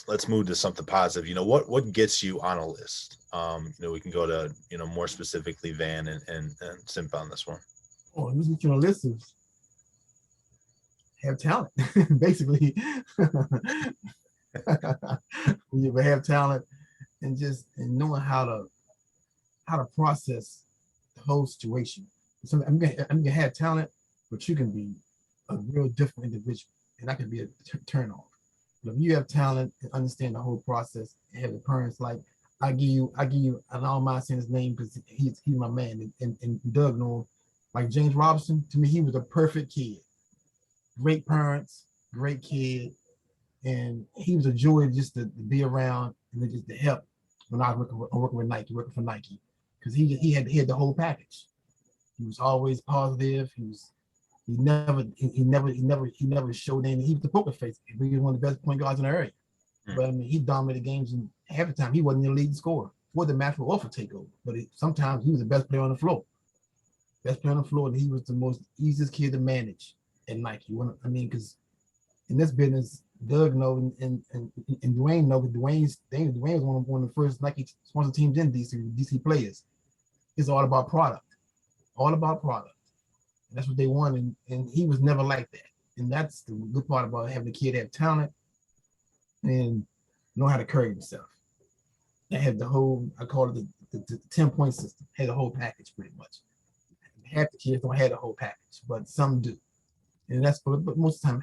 Let's move to something positive. What gets you on a list? We can go to, more specifically Van and Simp on this one. Oh, who's get you on a list of have talent, basically. You have talent and knowing how to process the whole situation. So I'm gonna have talent, but you can be a real different individual, and that can be a turn off. But if you have talent and understand the whole process, and have the parents like, I give you, and I don't mind saying his name because he's my man, and Doug know him. Like James Robinson, to me, he was a perfect kid. Great parents, great kid, and he was a joy just to be around and just to help when I was working for Nike, because he had the whole package. He was always positive. He never showed any. He was the poker face. He was one of the best point guards in the area. But I mean, he dominated games, and half the time he wasn't the leading scorer for the match or for takeover. But sometimes he was the best player on the floor. And he was the most easiest kid to manage at Nike. Because in this business, Doug knows and Duane knows. Duane was one of the first Nike sponsor teams in DC players. It's all about product. And that's what they want. And he was never like that. And that's the good part about having a kid have talent and know how to carry himself. They had the whole, I call it the 10-point system, had the whole package pretty much. Half the kids don't have the whole package, but some do. And but most of the time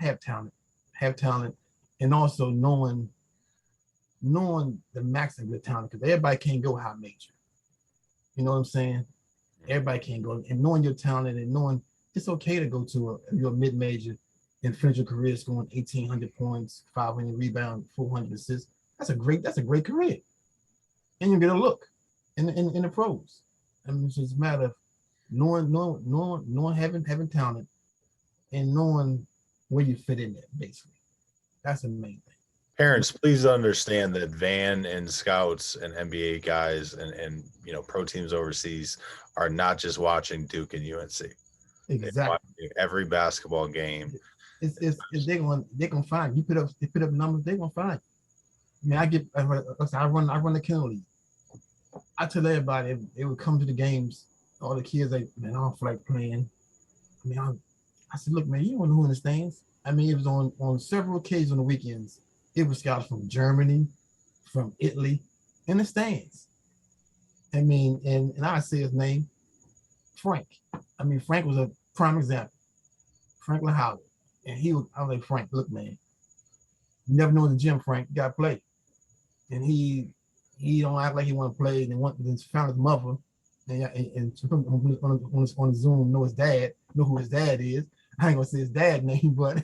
have talent, and also knowing the max of your talent, because everybody can't go high major. You know what I'm saying? Everybody can't go, and knowing your talent and knowing it's okay to go to your mid-major and finish your career scoring 1,800 points, 500 rebounds, 400 assists. That's a great career. And you get a look in the pros. I mean, it's just a matter of knowing having talent and knowing where you fit in there, basically. That's the main thing. Parents, please understand that Van and scouts and NBA guys and pro teams overseas are not just watching Duke and UNC. Exactly. Every basketball game. They're gonna find you. Put up numbers, they're gonna find you. I mean, I run the Kennel League. I tell everybody they would come to the games. All the kids like, man, I don't feel like playing. I mean, I said, look, man, you don't know who in the stands. I mean, it was on several occasions on the weekends. It was scouts from Germany, from Italy, in the stands. I mean, and I say his name, Frank. I mean, Frank was a prime example. Franklin Howard. And I was like, Frank, look, man, you never know in the gym, Frank, you got to play. And he don't act like he want to play. And then found his mother and on Zoom know his dad, know who his dad is. I ain't gonna say his dad name, but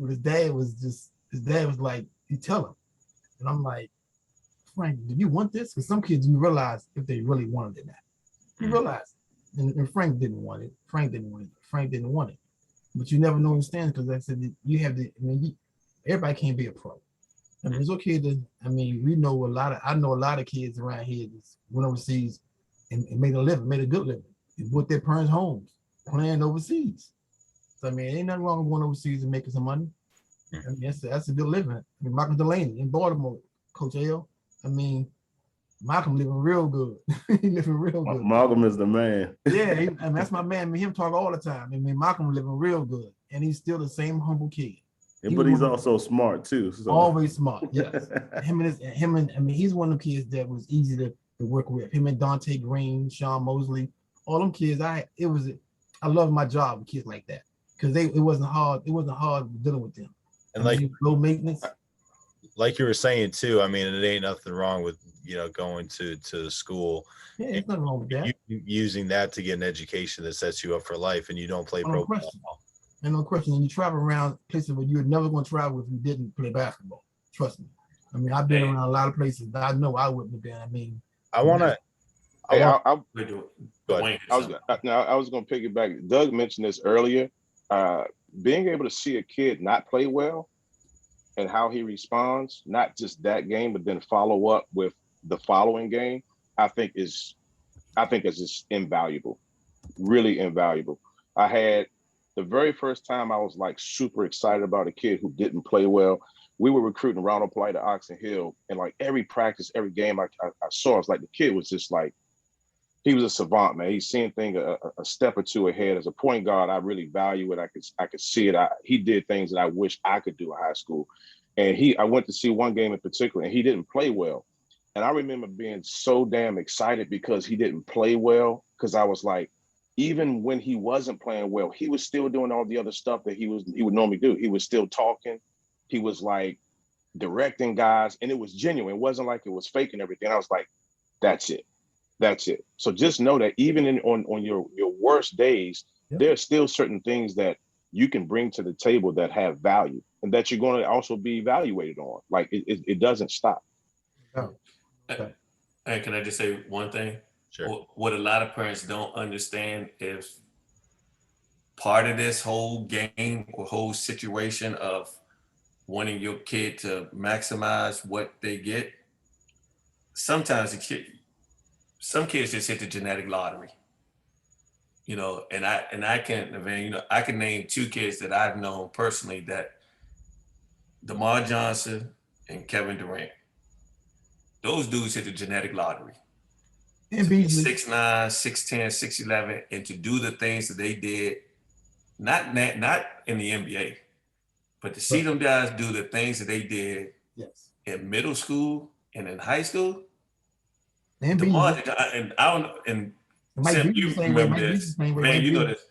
his dad was like, you tell him. And I'm like, Frank, do you want this? Because some kids, you realize if they really wanted it or not. You realize. And Frank didn't want it. Frank didn't want it. But you never know in the stands, because like I said, you have everybody can't be a pro. I mean, it's okay I know a lot of kids around here that went overseas and made a good living, and bought their parents' homes playing overseas. So I mean, ain't nothing wrong with going overseas and making some money. I mean, that's a good living. I mean, Michael Delaney in Baltimore, Coach L. I mean, Malcolm living real good. He living real good. Malcolm is the man. Yeah, and that's my man. Me and him talk all the time. I mean, Malcolm living real good, and he's still the same humble kid. But he's also smart too. So. Always smart. Yes. I mean, he's one of the kids that was easy to work with. Him and Dante Green, Sean Mosley, all them kids. I love my job with kids like that because it wasn't hard. It wasn't hard dealing with them. And like low maintenance. Like you were saying too, I mean, it ain't nothing wrong with, going to school. Yeah, there's nothing wrong with that. Using that to get an education that sets you up for life, and you don't play pro football. And no question. And you travel around places where you're never going to travel if you didn't play basketball. Trust me. I mean, I've been around a lot of places that I know I wouldn't have been. I mean, I was going to piggyback. Doug mentioned this earlier. Being able to see a kid not play well and how he responds, not just that game, but then follow up with the following game, I think is just invaluable, really invaluable. I had the very first time I was like super excited about a kid who didn't play well. We were recruiting Ronald Polite at Oxon Hill, and like every practice, every game I saw, it's like the kid was just like, he was a savant, man. He's seeing things a step or two ahead. As a point guard, I really value it. I could see it. He did things that I wish I could do in high school. And I went to see one game in particular, and he didn't play well. And I remember being so damn excited because he didn't play well, because I was like, even when he wasn't playing well, he was still doing all the other stuff that he would normally do. He was still talking. He was like directing guys, and it was genuine. It wasn't like it was faking everything. I was like, that's it. That's it. So just know that even on your worst days, there are still certain things that you can bring to the table that have value and that you're going to also be evaluated on. Like it doesn't stop. Oh. Okay. And can I just say one thing? Sure. What a lot of parents don't understand is part of this whole game or whole situation of wanting your kid to maximize what they get. Sometimes some kids just hit the genetic lottery, and I can name two kids that I've known personally, that DeMar Johnson and Kevin Durant. Those dudes hit the genetic lottery. And 6'9", 6'10", 6'11", and to do the things that they did, not in the NBA, but to see them guys do the things that they did in middle school and in high school. And Sim, you remember this, man. You know this.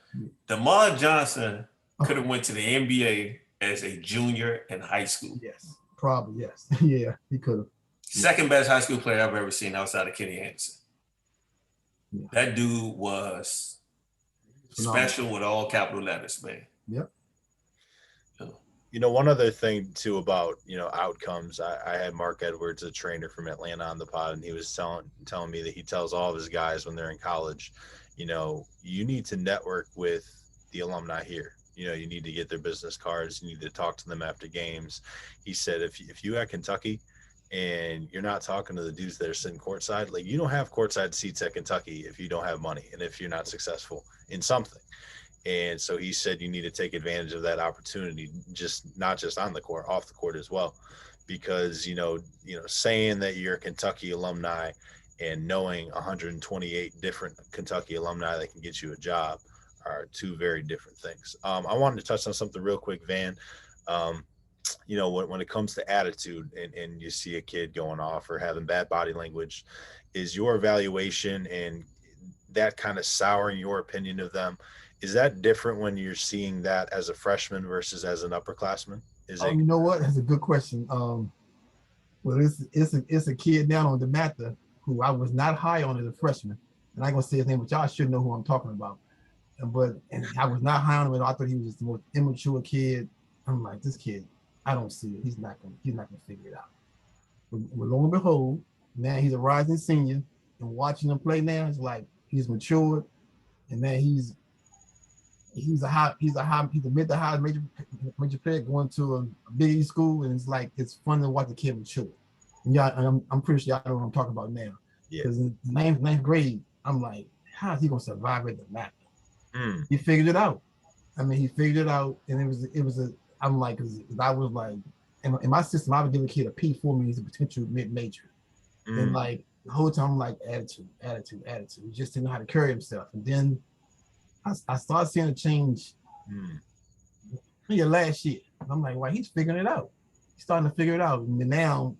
DeMar Johnson could have went to the NBA as a junior in high school. Yes, probably yes. Yeah, he could have. Second best high school player I've ever seen outside of Kenny Anderson. Yeah. That dude was special with all capital letters, man. Yep. One other thing too about, outcomes, I had Mark Edwards, a trainer from Atlanta, on the pod, and he was telling me that he tells all of his guys when they're in college, you need to network with the alumni here. You need to get their business cards. You need to talk to them after games. He said, if you at Kentucky and you're not talking to the dudes that are sitting courtside, like, you don't have courtside seats at Kentucky if you don't have money and if you're not successful in something. And so he said you need to take advantage of that opportunity, not just on the court, off the court as well, because saying that you're a Kentucky alumni and knowing 128 different Kentucky alumni that can get you a job are two very different things. I wanted to touch on something real quick, Van. When it comes to attitude and you see a kid going off or having bad body language, is your evaluation and that kind of souring your opinion of them, is that different when you're seeing that as a freshman versus as an upperclassman? You know what? That's a good question. Well, it's a kid down on DeMatha who I was not high on as a freshman. And I'm going to say his name, but y'all should know who I'm talking about. And I was not high on him. I thought he was just the most immature kid. I'm like, this kid, I don't see it. He's not gonna figure it out. But lo and behold, now he's a rising senior, and watching him play now, it's like he's matured, and now he's a mid to high major player going to a big East school, and it's fun to watch the kid mature. And y'all, I'm pretty sure y'all know what I'm talking about now. Because in ninth grade, I'm like, how is he gonna survive at the map? He figured it out. I mean, he figured it out, and I'm like, because I was like, in my system, I would give a kid a P4 means a potential mid-major. And like, The whole time I'm like, attitude. He just didn't know how to carry himself. And then I started seeing a change last year. And I'm like, well, he's figuring it out. He's starting to figure it out. And now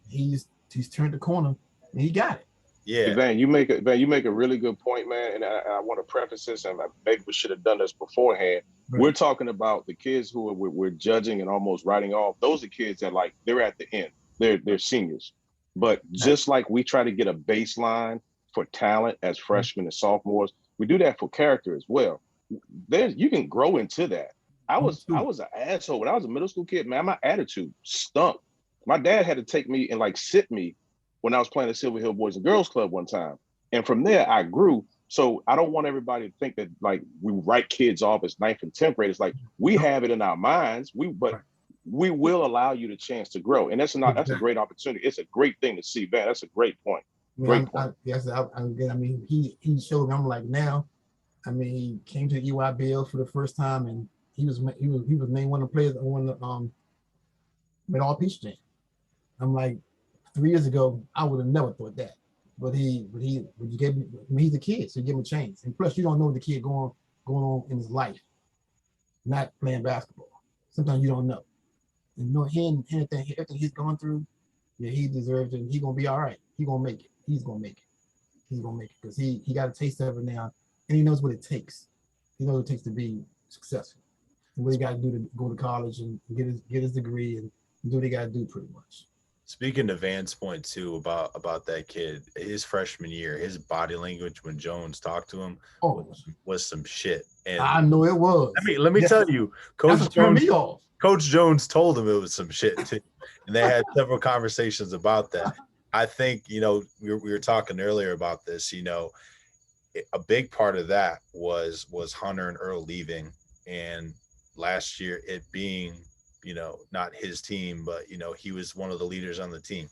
he's turned the corner and he got it. Yeah, Van, you make a really good point, man. And I want to preface this, and maybe we should have done this beforehand. Right. We're talking about the kids who we're judging and almost writing off. Those are kids that they're at the end. They're seniors. But just like we try to get a baseline for talent as freshmen and sophomores, we do that for character as well. You can grow into that. I was an asshole when I was a middle school kid, man. My attitude stunk. My dad had to take me and sit me when I was playing the Silver Hill Boys and Girls Club one time. And from there, I grew. So I don't want everybody to think that we write kids off as 9th and 10th graders. We have it in our minds, but we will allow you the chance to grow. And that's a great opportunity. It's a great thing to see, man. That's a great point. Great point. He showed me, I'm like, now, he came to the EYBL for the first time, and he was named one of the players that won the Mid-All-Peace Jam. I'm like, 3 years ago, I would have never thought that. But he gave me, he's a kid, so you give him a chance. And plus, you don't know what the kid going on in his life, not playing basketball. Sometimes you don't know. And everything he's gone through, yeah, he deserves it. And he's gonna be all right. He's gonna make it. He's gonna make it because he got a taste of it now, and he knows what it takes. He knows what it takes to be successful. And what he got to do to go to college and get his degree and do what he got to do, pretty much. Speaking to Van's point too about that kid, his freshman year, his body language when Jones talked to him was some shit. And I know it was. Let me tell you, Coach Jones told him it was some shit too. And they had several conversations about that. I think, we were talking earlier about this, a big part of that was Hunter and Earl leaving, and last year it being not his team, but he was one of the leaders on the team.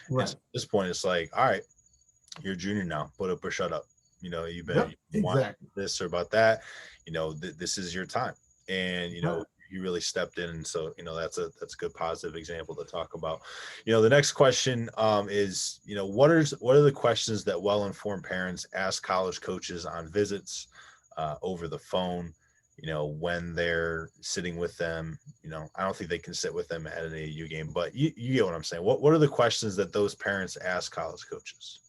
Right. So at this point, it's like, all right, you're a junior now, put up or shut up. You want this or about that. This is your time, and you really stepped in, and so that's a good positive example to talk about. The next question is what are the questions that well-informed parents ask college coaches on visits, over the phone, when they're sitting with them. I don't think they can sit with them at an AAU game, but you get what I'm saying. What are the questions that those parents ask college coaches?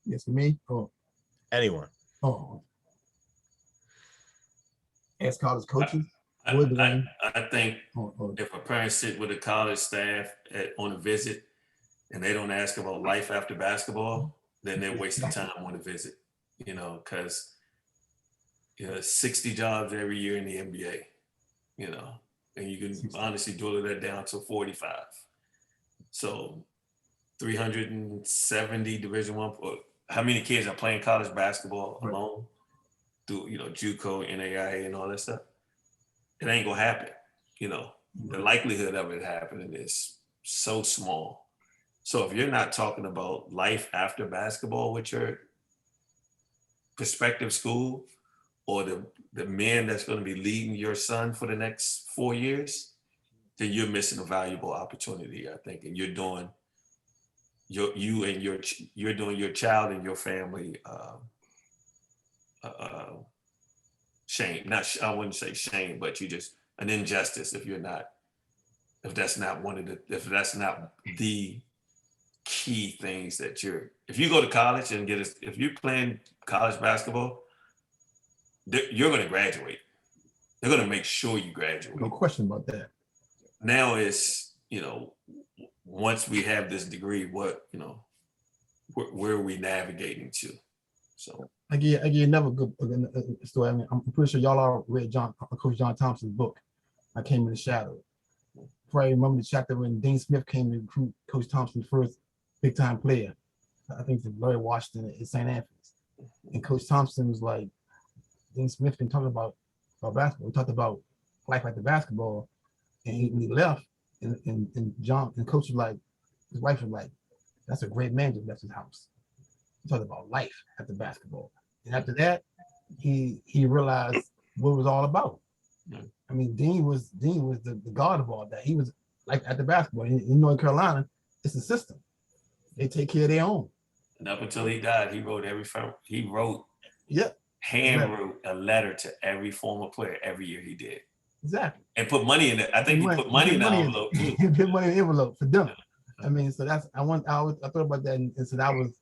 Yes, me or anyone. Ask college coaches. I think if a parent sit with a college staff on a visit and they don't ask about life after basketball, then they're wasting time on a visit. Because 60 jobs every year in the NBA, and you can honestly dwindle that down to 45. So 370 Division I. How many kids are playing college basketball alone through, JUCO, NAIA, and all that stuff? It ain't gonna happen. The likelihood of it happening is so small. So if you're not talking about life after basketball with your prospective school, or the man that's going to be leading your son for the next 4 years, then you're missing a valuable opportunity, I think. And you're doing you're doing your child and your family shame. I wouldn't say shame, but you just an injustice if that's not the key things that if you go to college and if you're playing college basketball, you're going to graduate. They're going to make sure you graduate. No question about that. Now it's, once we have this degree, where are we navigating to? So I give you another good story. I'm pretty sure y'all all read Coach John Thompson's book, I Came in the Shadow. Probably remember the chapter when Dean Smith came to recruit Coach Thompson's first big time player. I think it's Larry Washington at St. Anthony's. And Coach Thompson was like, Dean Smith been talking about basketball. We talked about life after basketball, and he left, and John and Coach was like, his wife was like, "That's a great man just left his house." He talked about life after basketball, and after that, he realized what it was all about. Dean was the god of all that. He was like at the basketball. In North Carolina, it's a system. They take care of their own. And up until he died, he wrote Yep. handwrote a letter to every former player every year he did. Exactly. And put money in it. I think he put money in the envelope too. He put money in the envelope for them. I mean, so that's I thought about that, and so that was.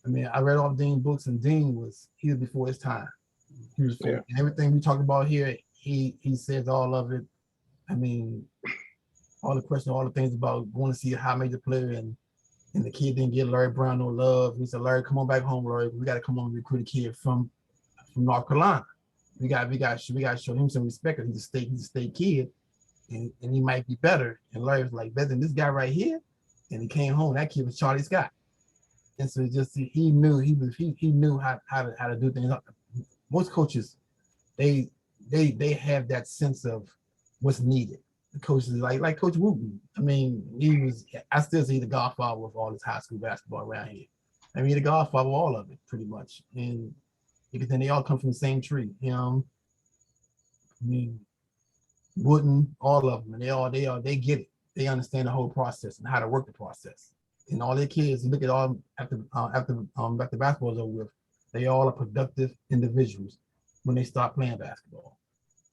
I mean, I read all Dean books, and Dean was before his time. He was and everything we talked about here. He says all of it. I mean, all the questions, all the things about going to see a high major player, and the kid didn't get Larry Brown no love. He said, Larry, come on back home, Larry. We got to come on and recruit a kid from North Carolina. We got to show him some respect. He's a state kid, and he might be better. And Larry was like, better than this guy right here. And he came home. That kid was Charlie Scott. And so just he knew how to do things. Most coaches, they have that sense of what's needed. The coaches like Coach Wooten. I mean, I still see the godfather of all this high school basketball around here. I mean, the godfather of all of it, pretty much. And because then they all come from the same tree, you know. I mean, Wooten, all of them, and they get it. They understand the whole process and how to work the process. And all their kids, look at all after basketball is over with, they all are productive individuals when they start playing basketball.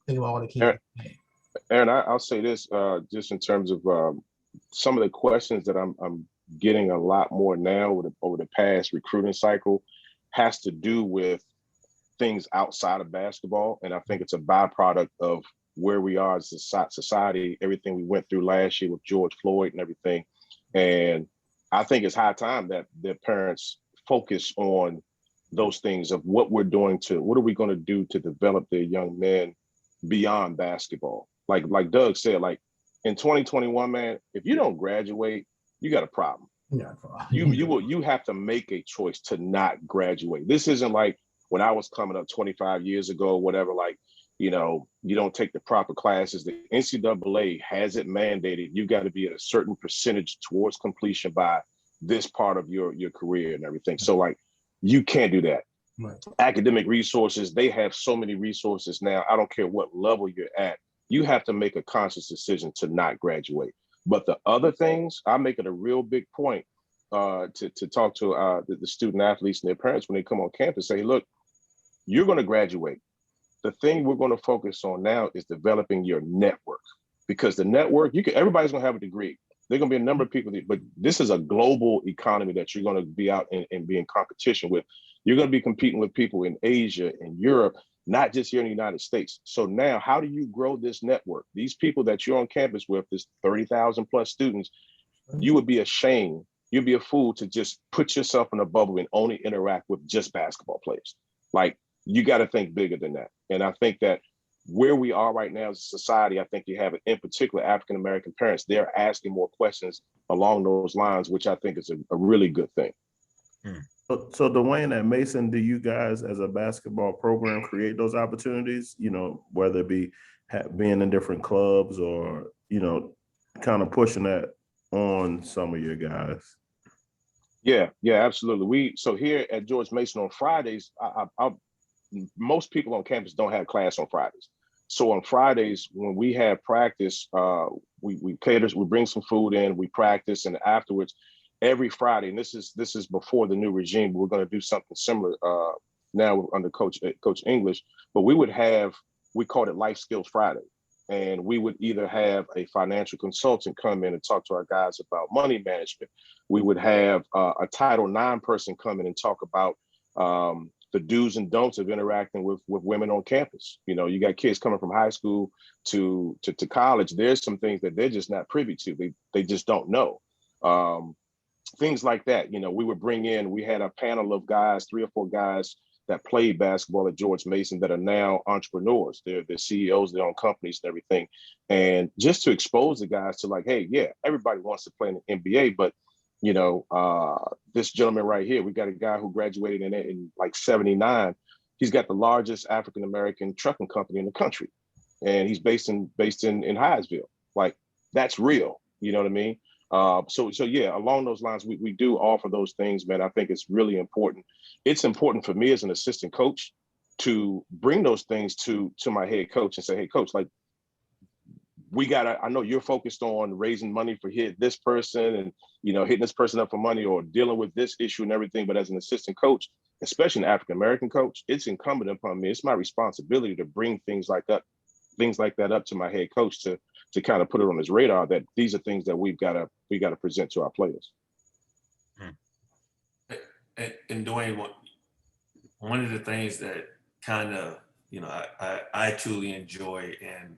Think about all the kids. Aaron, I'll say this, just in terms of some of the questions that I'm getting a lot more now over the past recruiting cycle has to do with things outside of basketball. And I think it's a byproduct of where we are as a society, everything we went through last year with George Floyd and everything. And I think it's high time that their parents focus on those things of what are we going to do to develop their young men beyond basketball. Like Doug said, like in 2021, man, if you don't graduate, you got a problem. Yeah, you have to make a choice to not graduate. This isn't like when I was coming up 25 years ago, whatever, like, you know, you don't take the proper classes. The NCAA has it mandated. You got to be at a certain percentage towards completion by this part of your career and everything. So like, you can't do that. Right. Academic resources, they have so many resources now. I don't care what level you're at. You have to make a conscious decision to not graduate. But the other things, I make it a real big point to talk to the student athletes and their parents when they come on campus, say, look, you're going to graduate. The thing we're going to focus on now is developing your network, because the network, everybody's going to have a degree. There are going to be a number of people, but this is a global economy that you're going to be out and be in competition with. You're going to be competing with people in Asia and Europe, not just here in the United States. So now, how do you grow this network? These people that you're on campus with, this 30,000 plus students, you would be ashamed. You'd be a fool to just put yourself in a bubble and only interact with just basketball players. Like, you got to think bigger than that. And I think that where we are right now as a society, I think you have, in particular, African-American parents, they're asking more questions along those lines, which I think is a really good thing. So Duane, at Mason, do you guys as a basketball program create those opportunities, you know, whether it be being in different clubs or, you know, kind of pushing that on some of your guys? Yeah, absolutely. So here at George Mason on Fridays, most people on campus don't have class on Fridays. So on Fridays, when we have practice, we cater, we bring some food in, we practice, and afterwards, every Friday, and this is before the new regime, but we're going to do something similar now under Coach English, but we called it Life Skills Friday. And we would either have a financial consultant come in and talk to our guys about money management. We would have a Title IX person come in and talk about the do's and don'ts of interacting with women on campus. You know, you got kids coming from high school to college. There's some things that they're just not privy to. They just don't know. Things like that. You know, we had a panel of guys, 3 or 4 guys that played basketball at George Mason that are now entrepreneurs. They're CEOs, their own companies and everything. And just to expose the guys to like, hey, yeah, everybody wants to play in the NBA, but you know, this gentleman right here, we got a guy who graduated in like 79. He's got the largest African-American trucking company in the country. And he's based in Hyattsville. Like, that's real. You know what I mean? So yeah, along those lines, we do offer those things, man. I think it's really important. It's important for me as an assistant coach to bring those things to my head coach and say, hey, coach, like, I know you're focused on raising money for this person and, hitting this person up for money or dealing with this issue and everything. But as an assistant coach, especially an African-American coach, it's incumbent upon me. It's my responsibility to bring things like that up to my head coach to kind of put it on his radar that these are things that we got to present to our players. And Duane, one of the things that kind of, I truly enjoy in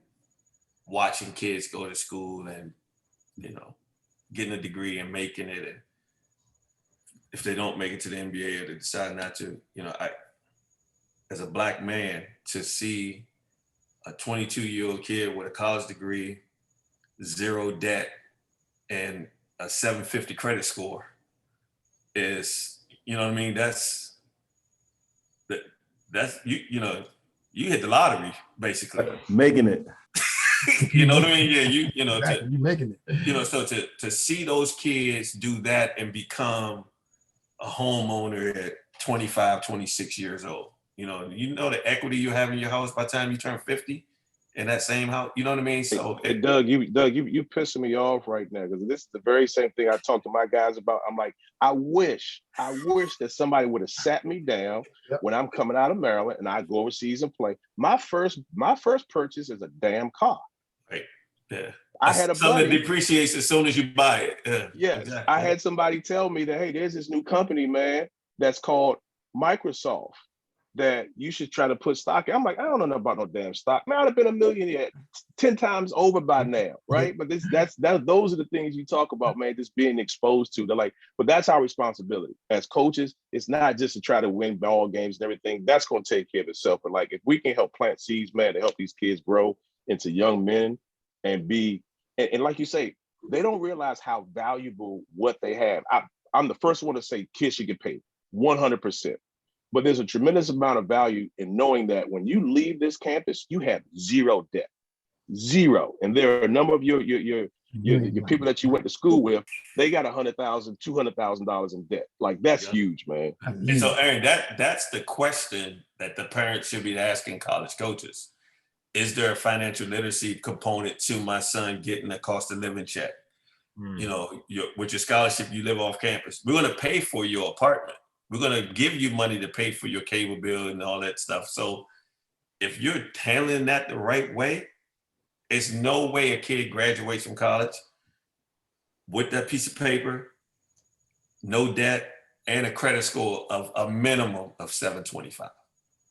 watching kids go to school and, getting a degree and making it. And if they don't make it to the NBA or they decide not to, as a Black man, to see a 22-year-old kid with a college degree, 0 debt, and a 750 credit score is, you know what I mean? That's you hit the lottery, basically. Making it. You know what I mean? Yeah, you making it. So to see those kids do that and become a homeowner at 25, 26 years old, the equity you have in your house by the time you turn 50 in that same house, you know what I mean? So Doug, you pissing me off right now, because this is the very same thing I talk to my guys about. I'm like, I wish that somebody would have sat me down when I'm coming out of Maryland and I go overseas and play. My first purchase is a damn car. Right. Yeah. I had a something buddy, that depreciates as soon as you buy it. Yeah. Yes. Exactly. I had somebody tell me that, hey, there's this new company, man, that's called Microsoft, that you should try to put stock in. I'm like, I don't know about no damn stock. Man, I'd have been a millionaire 10 times over by now, right? But those are the things you talk about, man, just being exposed to. They're like, but that's our responsibility as coaches. It's not just to try to win ball games and everything. That's going to take care of itself. But like, if we can help plant seeds, man, to help these kids grow into young men and be, and like you say, they don't realize how valuable what they have. I'm the first one to say kids should get paid 100%. But there's a tremendous amount of value in knowing that when you leave this campus, you have 0 debt, 0. And there are a number of your people that you went to school with, they got $100,000, $200,000 in debt. Like, that's huge, man. And so, Aaron, that's the question that the parents should be asking college coaches. Is there a financial literacy component to my son getting a cost of living check? With your scholarship, you live off campus. We're going to pay for your apartment. We're going to give you money to pay for your cable bill and all that stuff. So if you're handling that the right way, it's no way a kid graduates from college with that piece of paper, no debt, and a credit score of a minimum of 725.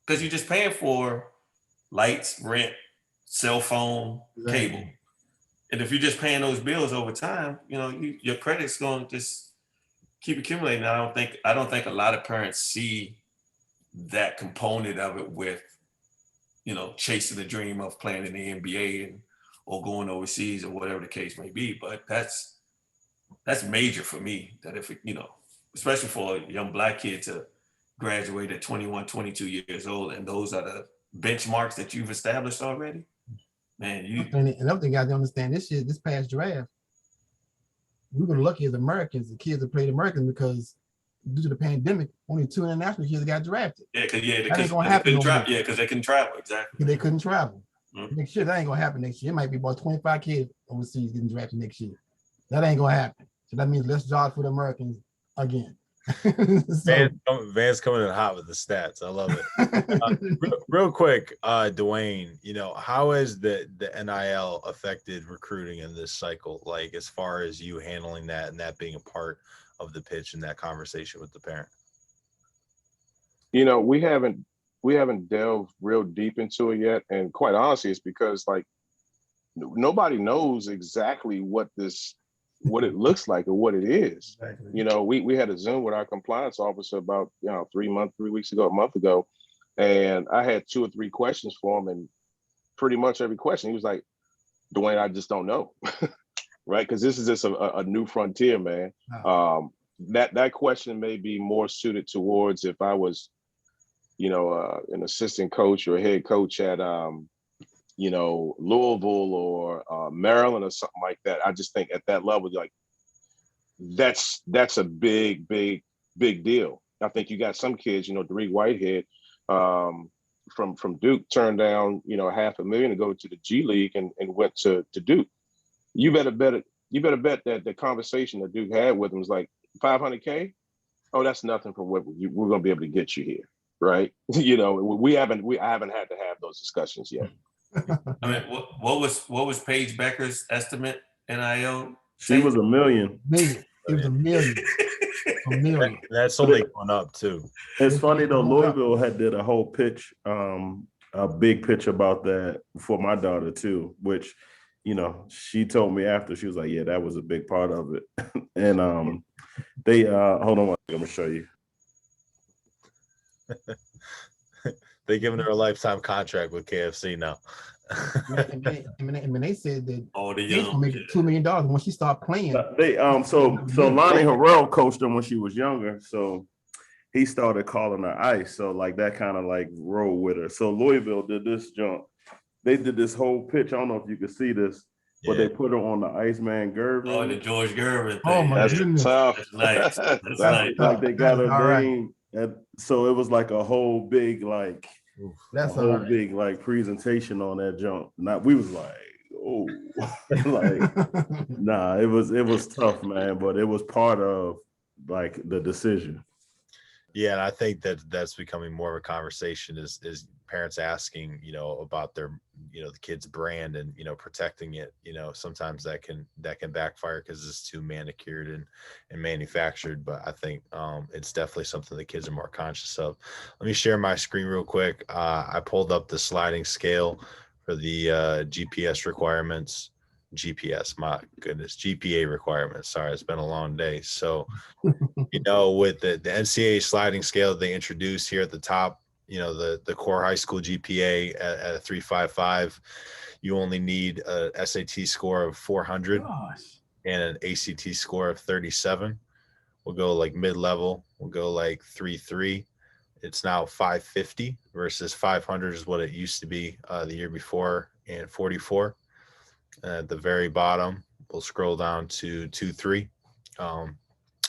Because you're just paying for lights, rent, cell phone, cable. And if you're just paying those bills over time, your credit's going to just keep accumulating. I don't think a lot of parents see that component of it with, chasing the dream of playing in the NBA or going overseas or whatever the case may be. But that's major for me, that if especially for a young Black kid to graduate at 21, 22 years old, and those are the benchmarks that you've established already, man. Another thing you got to understand, this past draft, we were lucky as Americans, the kids that played Americans, because due to the pandemic, only 2 international kids got drafted. Because they couldn't travel. Exactly. They couldn't travel. Mm-hmm. Next year, that ain't gonna happen next year. It might be about 25 kids overseas getting drafted next year. That ain't gonna happen. So that means less jobs for the Americans again. Van's coming in hot with the stats. I love it. Real quick, Duane, how has the NIL affected recruiting in this cycle? Like, as far as you handling that and that being a part of the pitch and that conversation with the parent? We haven't delved real deep into it yet. And quite honestly, it's because like nobody knows exactly what it looks like or what it is. Exactly. We had a Zoom with our compliance officer about 3 weeks ago, a month ago, and I had 2 or 3 questions for him, and pretty much every question he was like, Duane, I just don't know. Right? Because this is just a new frontier, man. Wow. That question may be more suited towards if I was an assistant coach or a head coach at Louisville or Maryland or something like that. I just think at that level, like that's a big deal. I think you got some kids, Derek Whitehead, from Duke turned down, $500,000 to go to the G League and went to Duke. You better bet that the conversation that Duke had with him was like, $500K? Oh, that's nothing from what we're going to be able to get you here, right? I haven't had to have those discussions yet. I mean, what was Paige Becker's estimate NIL? She was $1 million. It was $1 million. $1 million. That's only going up too. It's funny though, Louisville had did a whole pitch, a big pitch about that for my daughter too, which, she told me after, she was like, yeah, that was a big part of it. And they hold on, I'm gonna show you. They giving her a lifetime contract with KFC now. and they said that they're gonna make $2 million when she started playing. So Lonnie Harrell coached them when she was younger, so he started calling her Ice. So like that kind of like rolled with her. So Louisville did this jump. They did this whole pitch. I don't know if you can see this, but they put her on the Iceman Gervin. Oh, the George Gervin thing. Oh my goodness. Tough. That's nice. That's nice. Like they got her All name. And so it was like a whole big big like presentation on that jump. We was like, oh, like nah, it was tough, man, but it was part of like the decision. Yeah, and I think that's becoming more of a conversation is parents asking, about their, the kid's brand and, protecting it. Sometimes that can backfire because it's too manicured and manufactured. But I think it's definitely something the kids are more conscious of. Let me share my screen real quick. I pulled up the sliding scale for the GPS requirements. My goodness, GPA requirements. Sorry, it's been a long day. So, with the NCAA sliding scale they introduced here at the top, the core high school GPA at a 3.55, you only need a SAT score of 400 and an ACT score of 37. We'll go like mid-level. We'll go like 3.3. It's now 550 versus 500 is what it used to be the year before, and 44. At the very bottom, we'll scroll down to 2.3.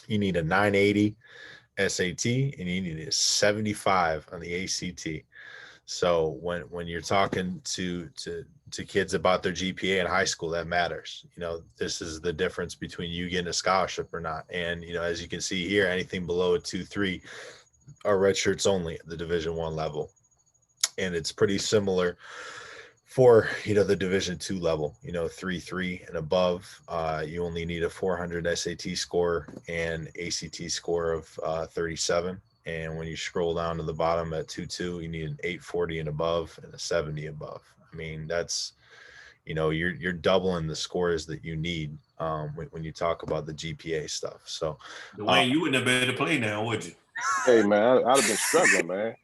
You need a 980 SAT and you need a 75 on the ACT. So when you're talking to kids about their GPA in high school, that matters. This is the difference between you getting a scholarship or not. And as you can see here, anything below a 2.3 are red shirts only at the Division I level, and it's pretty similar for the Division II level. 3.3 and above, you only need a 400 SAT score and ACT score of 37. And when you scroll down to the bottom at 2.2, you need an 840 and above and a 70 above. I mean, that's you're doubling the scores that you need when you talk about the GPA stuff. So Duane, you wouldn't have been able to play now, would you? Hey man, I'd have been struggling, man.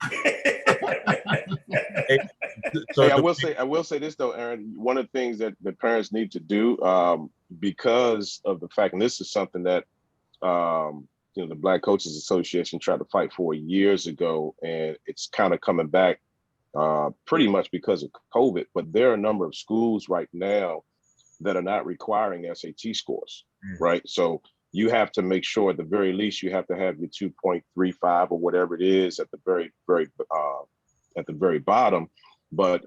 So I will say this though, Aaron. One of the things that the parents need to do, because of the fact, and this is something that the Black Coaches Association tried to fight for years ago, and it's kind of coming back pretty much because of COVID. But there are a number of schools right now that are not requiring SAT scores, right? So you have to make sure at the very least you have to have your 2.35 or whatever it is at the very bottom. But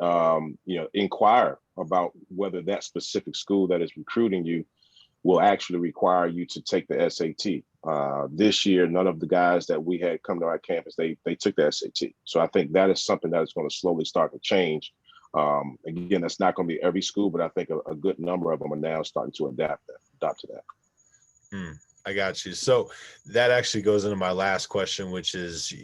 inquire about whether that specific school that is recruiting you will actually require you to take the SAT. This year, none of the guys that we had come to our campus, they took the SAT. So I think that is something that is going to slowly start to change. Again, that's not going to be every school, but I think a good number of them are now starting to adopt to that. I got you. So that actually goes into my last question, which is,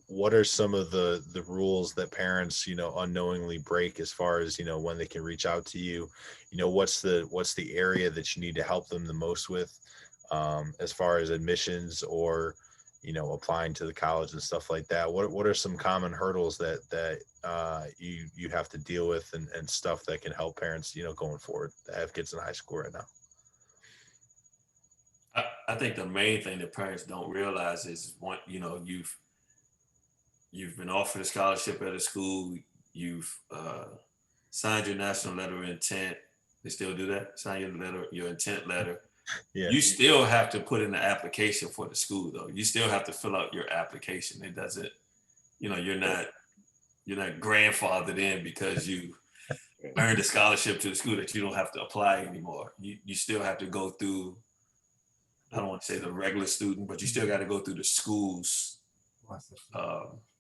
what are some of the rules that parents, unknowingly break as far as, when they can reach out to you? What's the area that you need to help them the most with, as far as admissions or, applying to the college and stuff like that? What are some common hurdles that you have to deal with and stuff that can help parents, going forward that have kids in high school right now? I think the main thing that parents don't realize is you've been offered a scholarship at a school, you've signed your national letter of intent. They still do that? Sign your intent letter. Yeah. You still have to put in the application for the school though. You still have to fill out your application. It doesn't, you're grandfathered in because you earned a scholarship to the school that you don't have to apply anymore. You still have to go through, I don't want to say the regular student, but you still got to go through the school's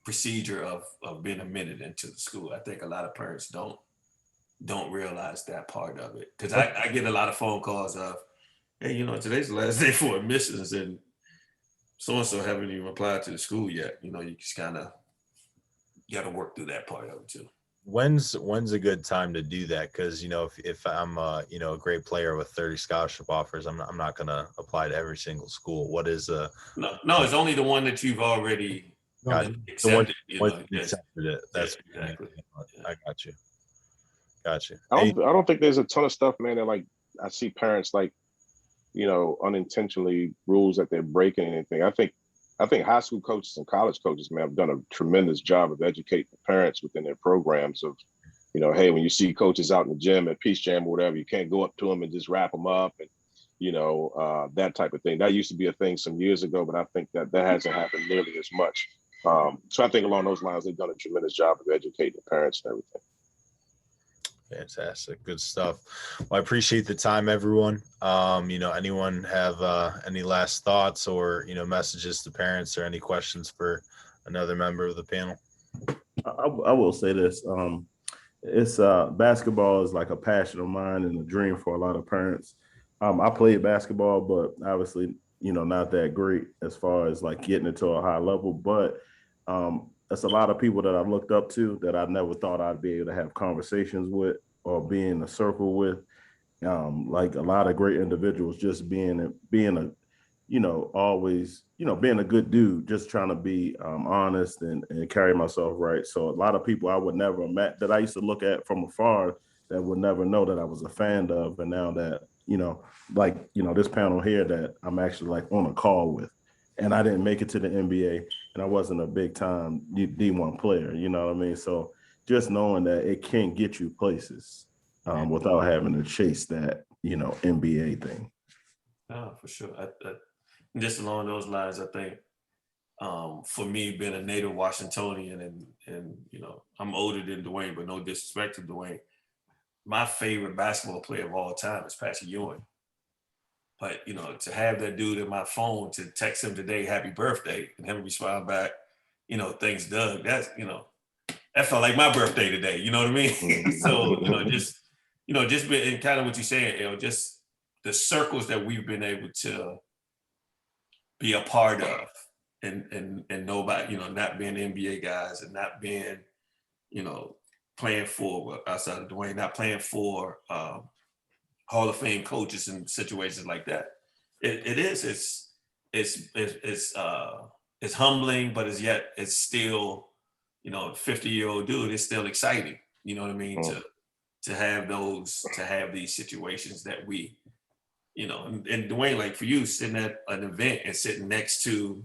procedure of being admitted into the school. I think a lot of parents don't realize that part of it. Because I get a lot of phone calls of, hey, today's the last day for admissions and so-and-so haven't even applied to the school yet. You just kind of got to work through that part of it too. When's a good time to do that? Because if I'm a great player with 30 scholarship offers, I'm not going to apply to every single school. What is no, it's only the one that you've already accepted. Accepted it. That's exactly. I got you. I don't think there's a ton of stuff, man, that like I see parents like unintentionally rules that they're breaking and anything. I think high school coaches and college coaches, man, have done a tremendous job of educating the parents within their programs of, hey, when you see coaches out in the gym at Peace Jam or whatever, you can't go up to them and just wrap them up and, that type of thing. That used to be a thing some years ago, but I think that hasn't happened nearly as much. So I think along those lines, they've done a tremendous job of educating the parents and everything. Fantastic. Good stuff. Well, I appreciate the time, everyone. Anyone have any last thoughts or, messages to parents or any questions for another member of the panel? I will say this. It's basketball is like a passion of mine and a dream for a lot of parents. I played basketball, but obviously, not that great as far as like getting it to a high level, but there's a lot of people that I've looked up to that I never thought I'd be able to have conversations with or be in a circle with. Like a lot of great individuals, just being a, always, being a good dude, just trying to be honest and carry myself right. So a lot of people I would never have met that I used to look at from afar that would never know that I was a fan of. And now that, this panel here that I'm actually like on a call with, and I didn't make it to the NBA and I wasn't a big time D1 player, you know what I mean? So just knowing that it can get you places without having to chase that, NBA thing. Oh, for sure. Just along those lines, I think for me being a native Washingtonian and I'm older than Duane, but no disrespect to Duane, my favorite basketball player of all time is Patrick Ewing. But, to have that dude in my phone to text him today, happy birthday, and him respond back, thanks, Doug, that's, that felt like my birthday today, you know what I mean? So, just being kind of what you're saying, just the circles that we've been able to be a part of and nobody, not being NBA guys and not being, playing for, outside of Duane, not playing for Hall of Fame coaches and situations like that. It's humbling, but it's still, 50-year-old dude, it's still exciting. You know what I mean? To have these situations that we, and Duane, like for you, sitting at an event and sitting next to,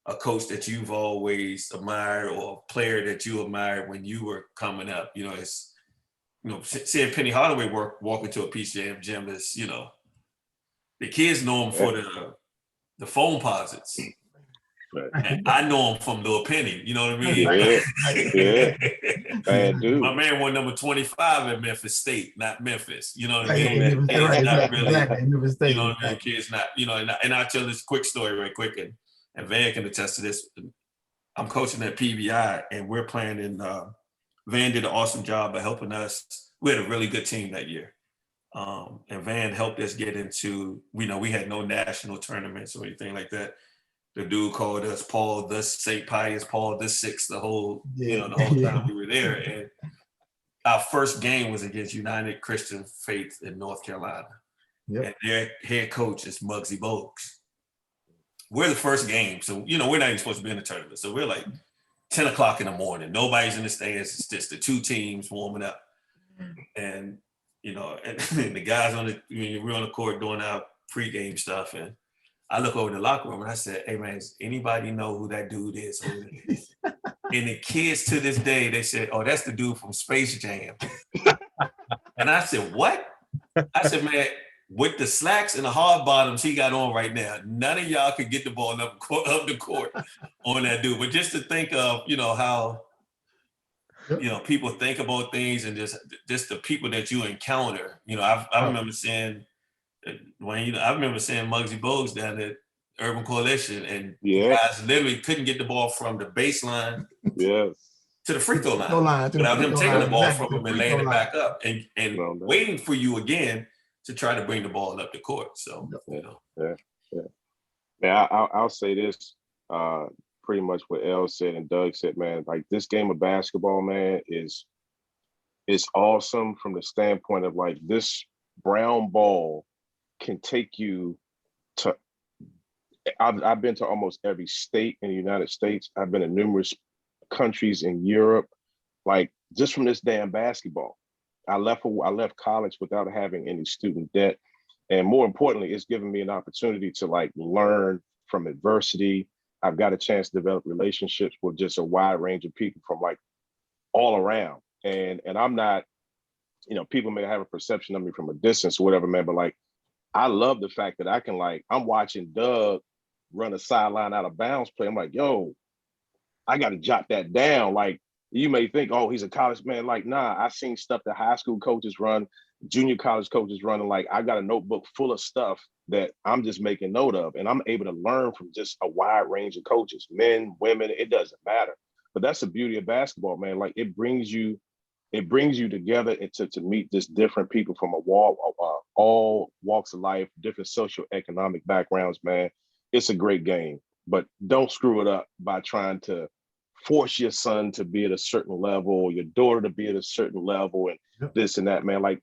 a coach that you've always admired or a player that you admired when you were coming up, it's, seeing Penny Hardaway walk into a Peace Jam gym is, the kids know him for the phone posits. And I know him from Lil Penny, you know what I mean? Yeah. Bad dude. My man won number 25 at Memphis State, not Memphis. You know what I mean? Exactly. You know what I mean? Kids not, and I'll tell this quick story right quick, and Van can attest to this. I'm coaching at PBI, and we're playing in, Van did an awesome job of helping us. We had a really good team that year. And Van helped us get into, we had no national tournaments or anything like that. The dude called us Paul the St. Pius, Paul the Sixth, the whole time we were there. And our first game was against United Christian Faith in North Carolina. Yep. And their head coach is Muggsy Bogues. We're the first game. So, we're not even supposed to be in the tournament. So we're like 10 o'clock in the morning. Nobody's in the stands. It's just the two teams warming up. And, and the guys we're on the court doing our pregame stuff. And I look over the locker room and I said, hey man, does anybody know who that dude is? And the kids to this day, they said, oh, that's the dude from Space Jam. And I said, what? I said, man, with the slacks and the hard bottoms he got on right now, none of y'all could get the ball up the court on that dude. But just to think of, how you know, people think about things and just the people that you encounter. You know, I remember seeing Duane, you know, I remember seeing Muggsy Bogues down at Urban Coalition, and guys literally couldn't get the ball from the baseline to the free throw line without him taking the ball from him and laying it back up and waiting for you again to try to bring the ball up the court. So, you know. Yeah, I'll say this, pretty much what El said and Doug said, man, like this game of basketball, man, is awesome from the standpoint of like this brown ball can take you to, I've been to almost every state in the United States. I've been in numerous countries in Europe, like just from this damn basketball. I left college without having any student debt. And more importantly, it's given me an opportunity to like learn from adversity. I've got a chance to develop relationships with just a wide range of people from like all around. And I'm not, you know, people may have a perception of me from a distance or whatever, man, but like, I love the fact that I can like, I'm watching Doug run a sideline out of bounds play. I'm like, yo, I got to jot that down. Like, you may think, oh, he's a college man. Like, nah, I seen stuff that high school coaches run, junior college coaches run. And like, I got a notebook full of stuff that I'm just making note of. And I'm able to learn from just a wide range of coaches, men, women, it doesn't matter. But that's the beauty of basketball, man. Like it brings you together to meet just different people from all walks of life, different socioeconomic backgrounds, man. It's a great game, but don't screw it up by trying to force your son to be at a certain level or your daughter to be at a certain level and this and that, man. Like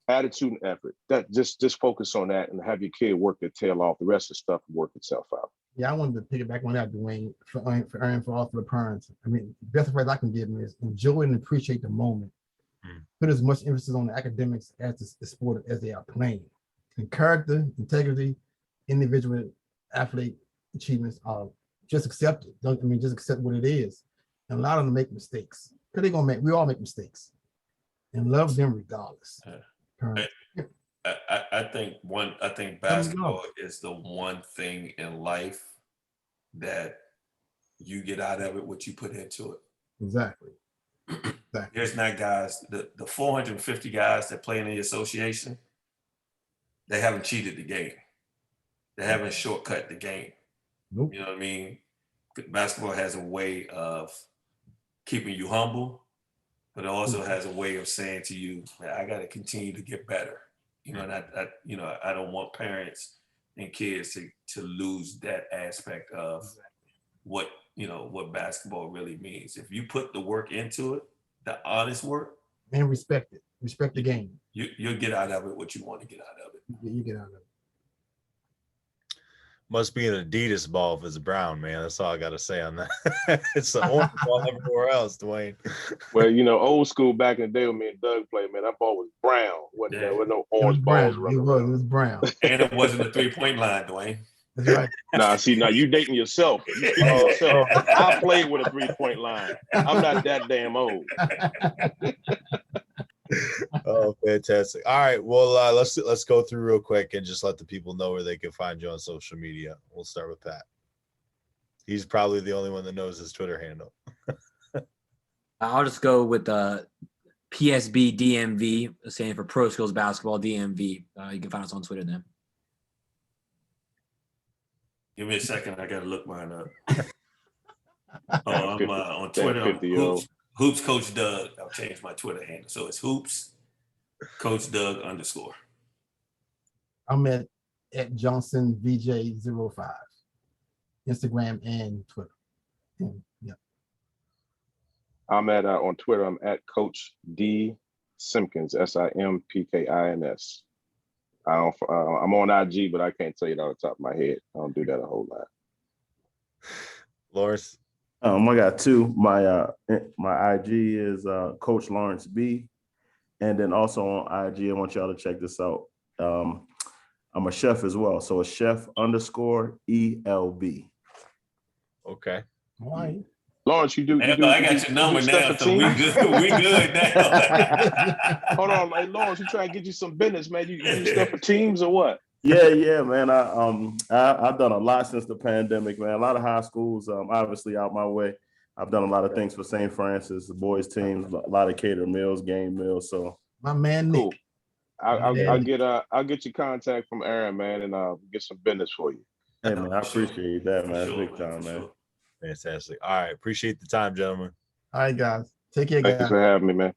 attitude and effort, that just focus on that and have your kid work their tail off. The rest of the stuff will work itself out. Yeah, I wanted to pick it back on that, Duane, for all for the parents. I mean, the best advice I can give them is enjoy and appreciate the moment. Put as much emphasis on the academics as the sport as they are playing. And character, integrity, individual athlete achievements are just accept it. Just accept what it is. And allow them to make mistakes. Because we all make mistakes. And love them regardless. I think basketball is the one thing in life that you get out of it what you put into it. Exactly. There's not guys, the 450 guys that play in the association, they haven't cheated the game. They haven't shortcut the game. Nope. You know what I mean? Basketball has a way of keeping you humble, but it also has a way of saying to you, I got to continue to get better. You know, and I don't want parents and kids to lose that aspect of what basketball really means. If you put the work into it, the honest work, and respect the game, you'll get out of it what you want to get out of it. You get out of it. Must be an Adidas ball if it's brown, man. That's all I got to say on that. It's the orange ball everywhere else, Duane. Well, old school back in the day when me and Doug played, man, that ball was brown. There were no orange balls running around. It was brown. And it wasn't a 3-point line, Duane. That's right. Now you dating yourself. You speaking to yourself. I played with a 3-point line. I'm not that damn old. Oh, fantastic. All right. Well, let's go through real quick and just let the people know where they can find you on social media. We'll start with Pat. He's probably the only one that knows his Twitter handle. I'll just go with PSB DMV, standing for Pro Skills Basketball DMV. You can find us on Twitter then. Give me a second. I got to look mine up. I'm on Twitter. Hoops Coach Doug. I'll change my Twitter handle. So it's Hoops Coach Doug _ I'm at Johnson VJ05, Instagram and Twitter. Yeah. I'm on Twitter. I'm at Coach D Simpkins, SIMPKINS. I'm on IG, but I can't tell you that off the top of my head. I don't do that a whole lot. Lawrence. I got two. My IG is Coach Lawrence B, and then also on IG, I want y'all to check this out. I'm a chef as well, so it's chef _ELB. Okay. All right. Lawrence, you do. I got your number now, so we good now. Hold on, like Lawrence, you trying to get you some business, man. You do stuff for teams or what? Yeah, man. I've done a lot since the pandemic, man. A lot of high schools, obviously out my way. I've done a lot of things for St. Francis, the boys teams, a lot of cater meals, game meals. So My man, Nick. Cool. I'll get your contact from Aaron, man, and get some business for you. hey man, I For sure. appreciate that, man. For That's sure, big time, for man. sure. Fantastic. All right. Appreciate the time, gentlemen. All right, guys. Take care, Thanks guys. for having me, man.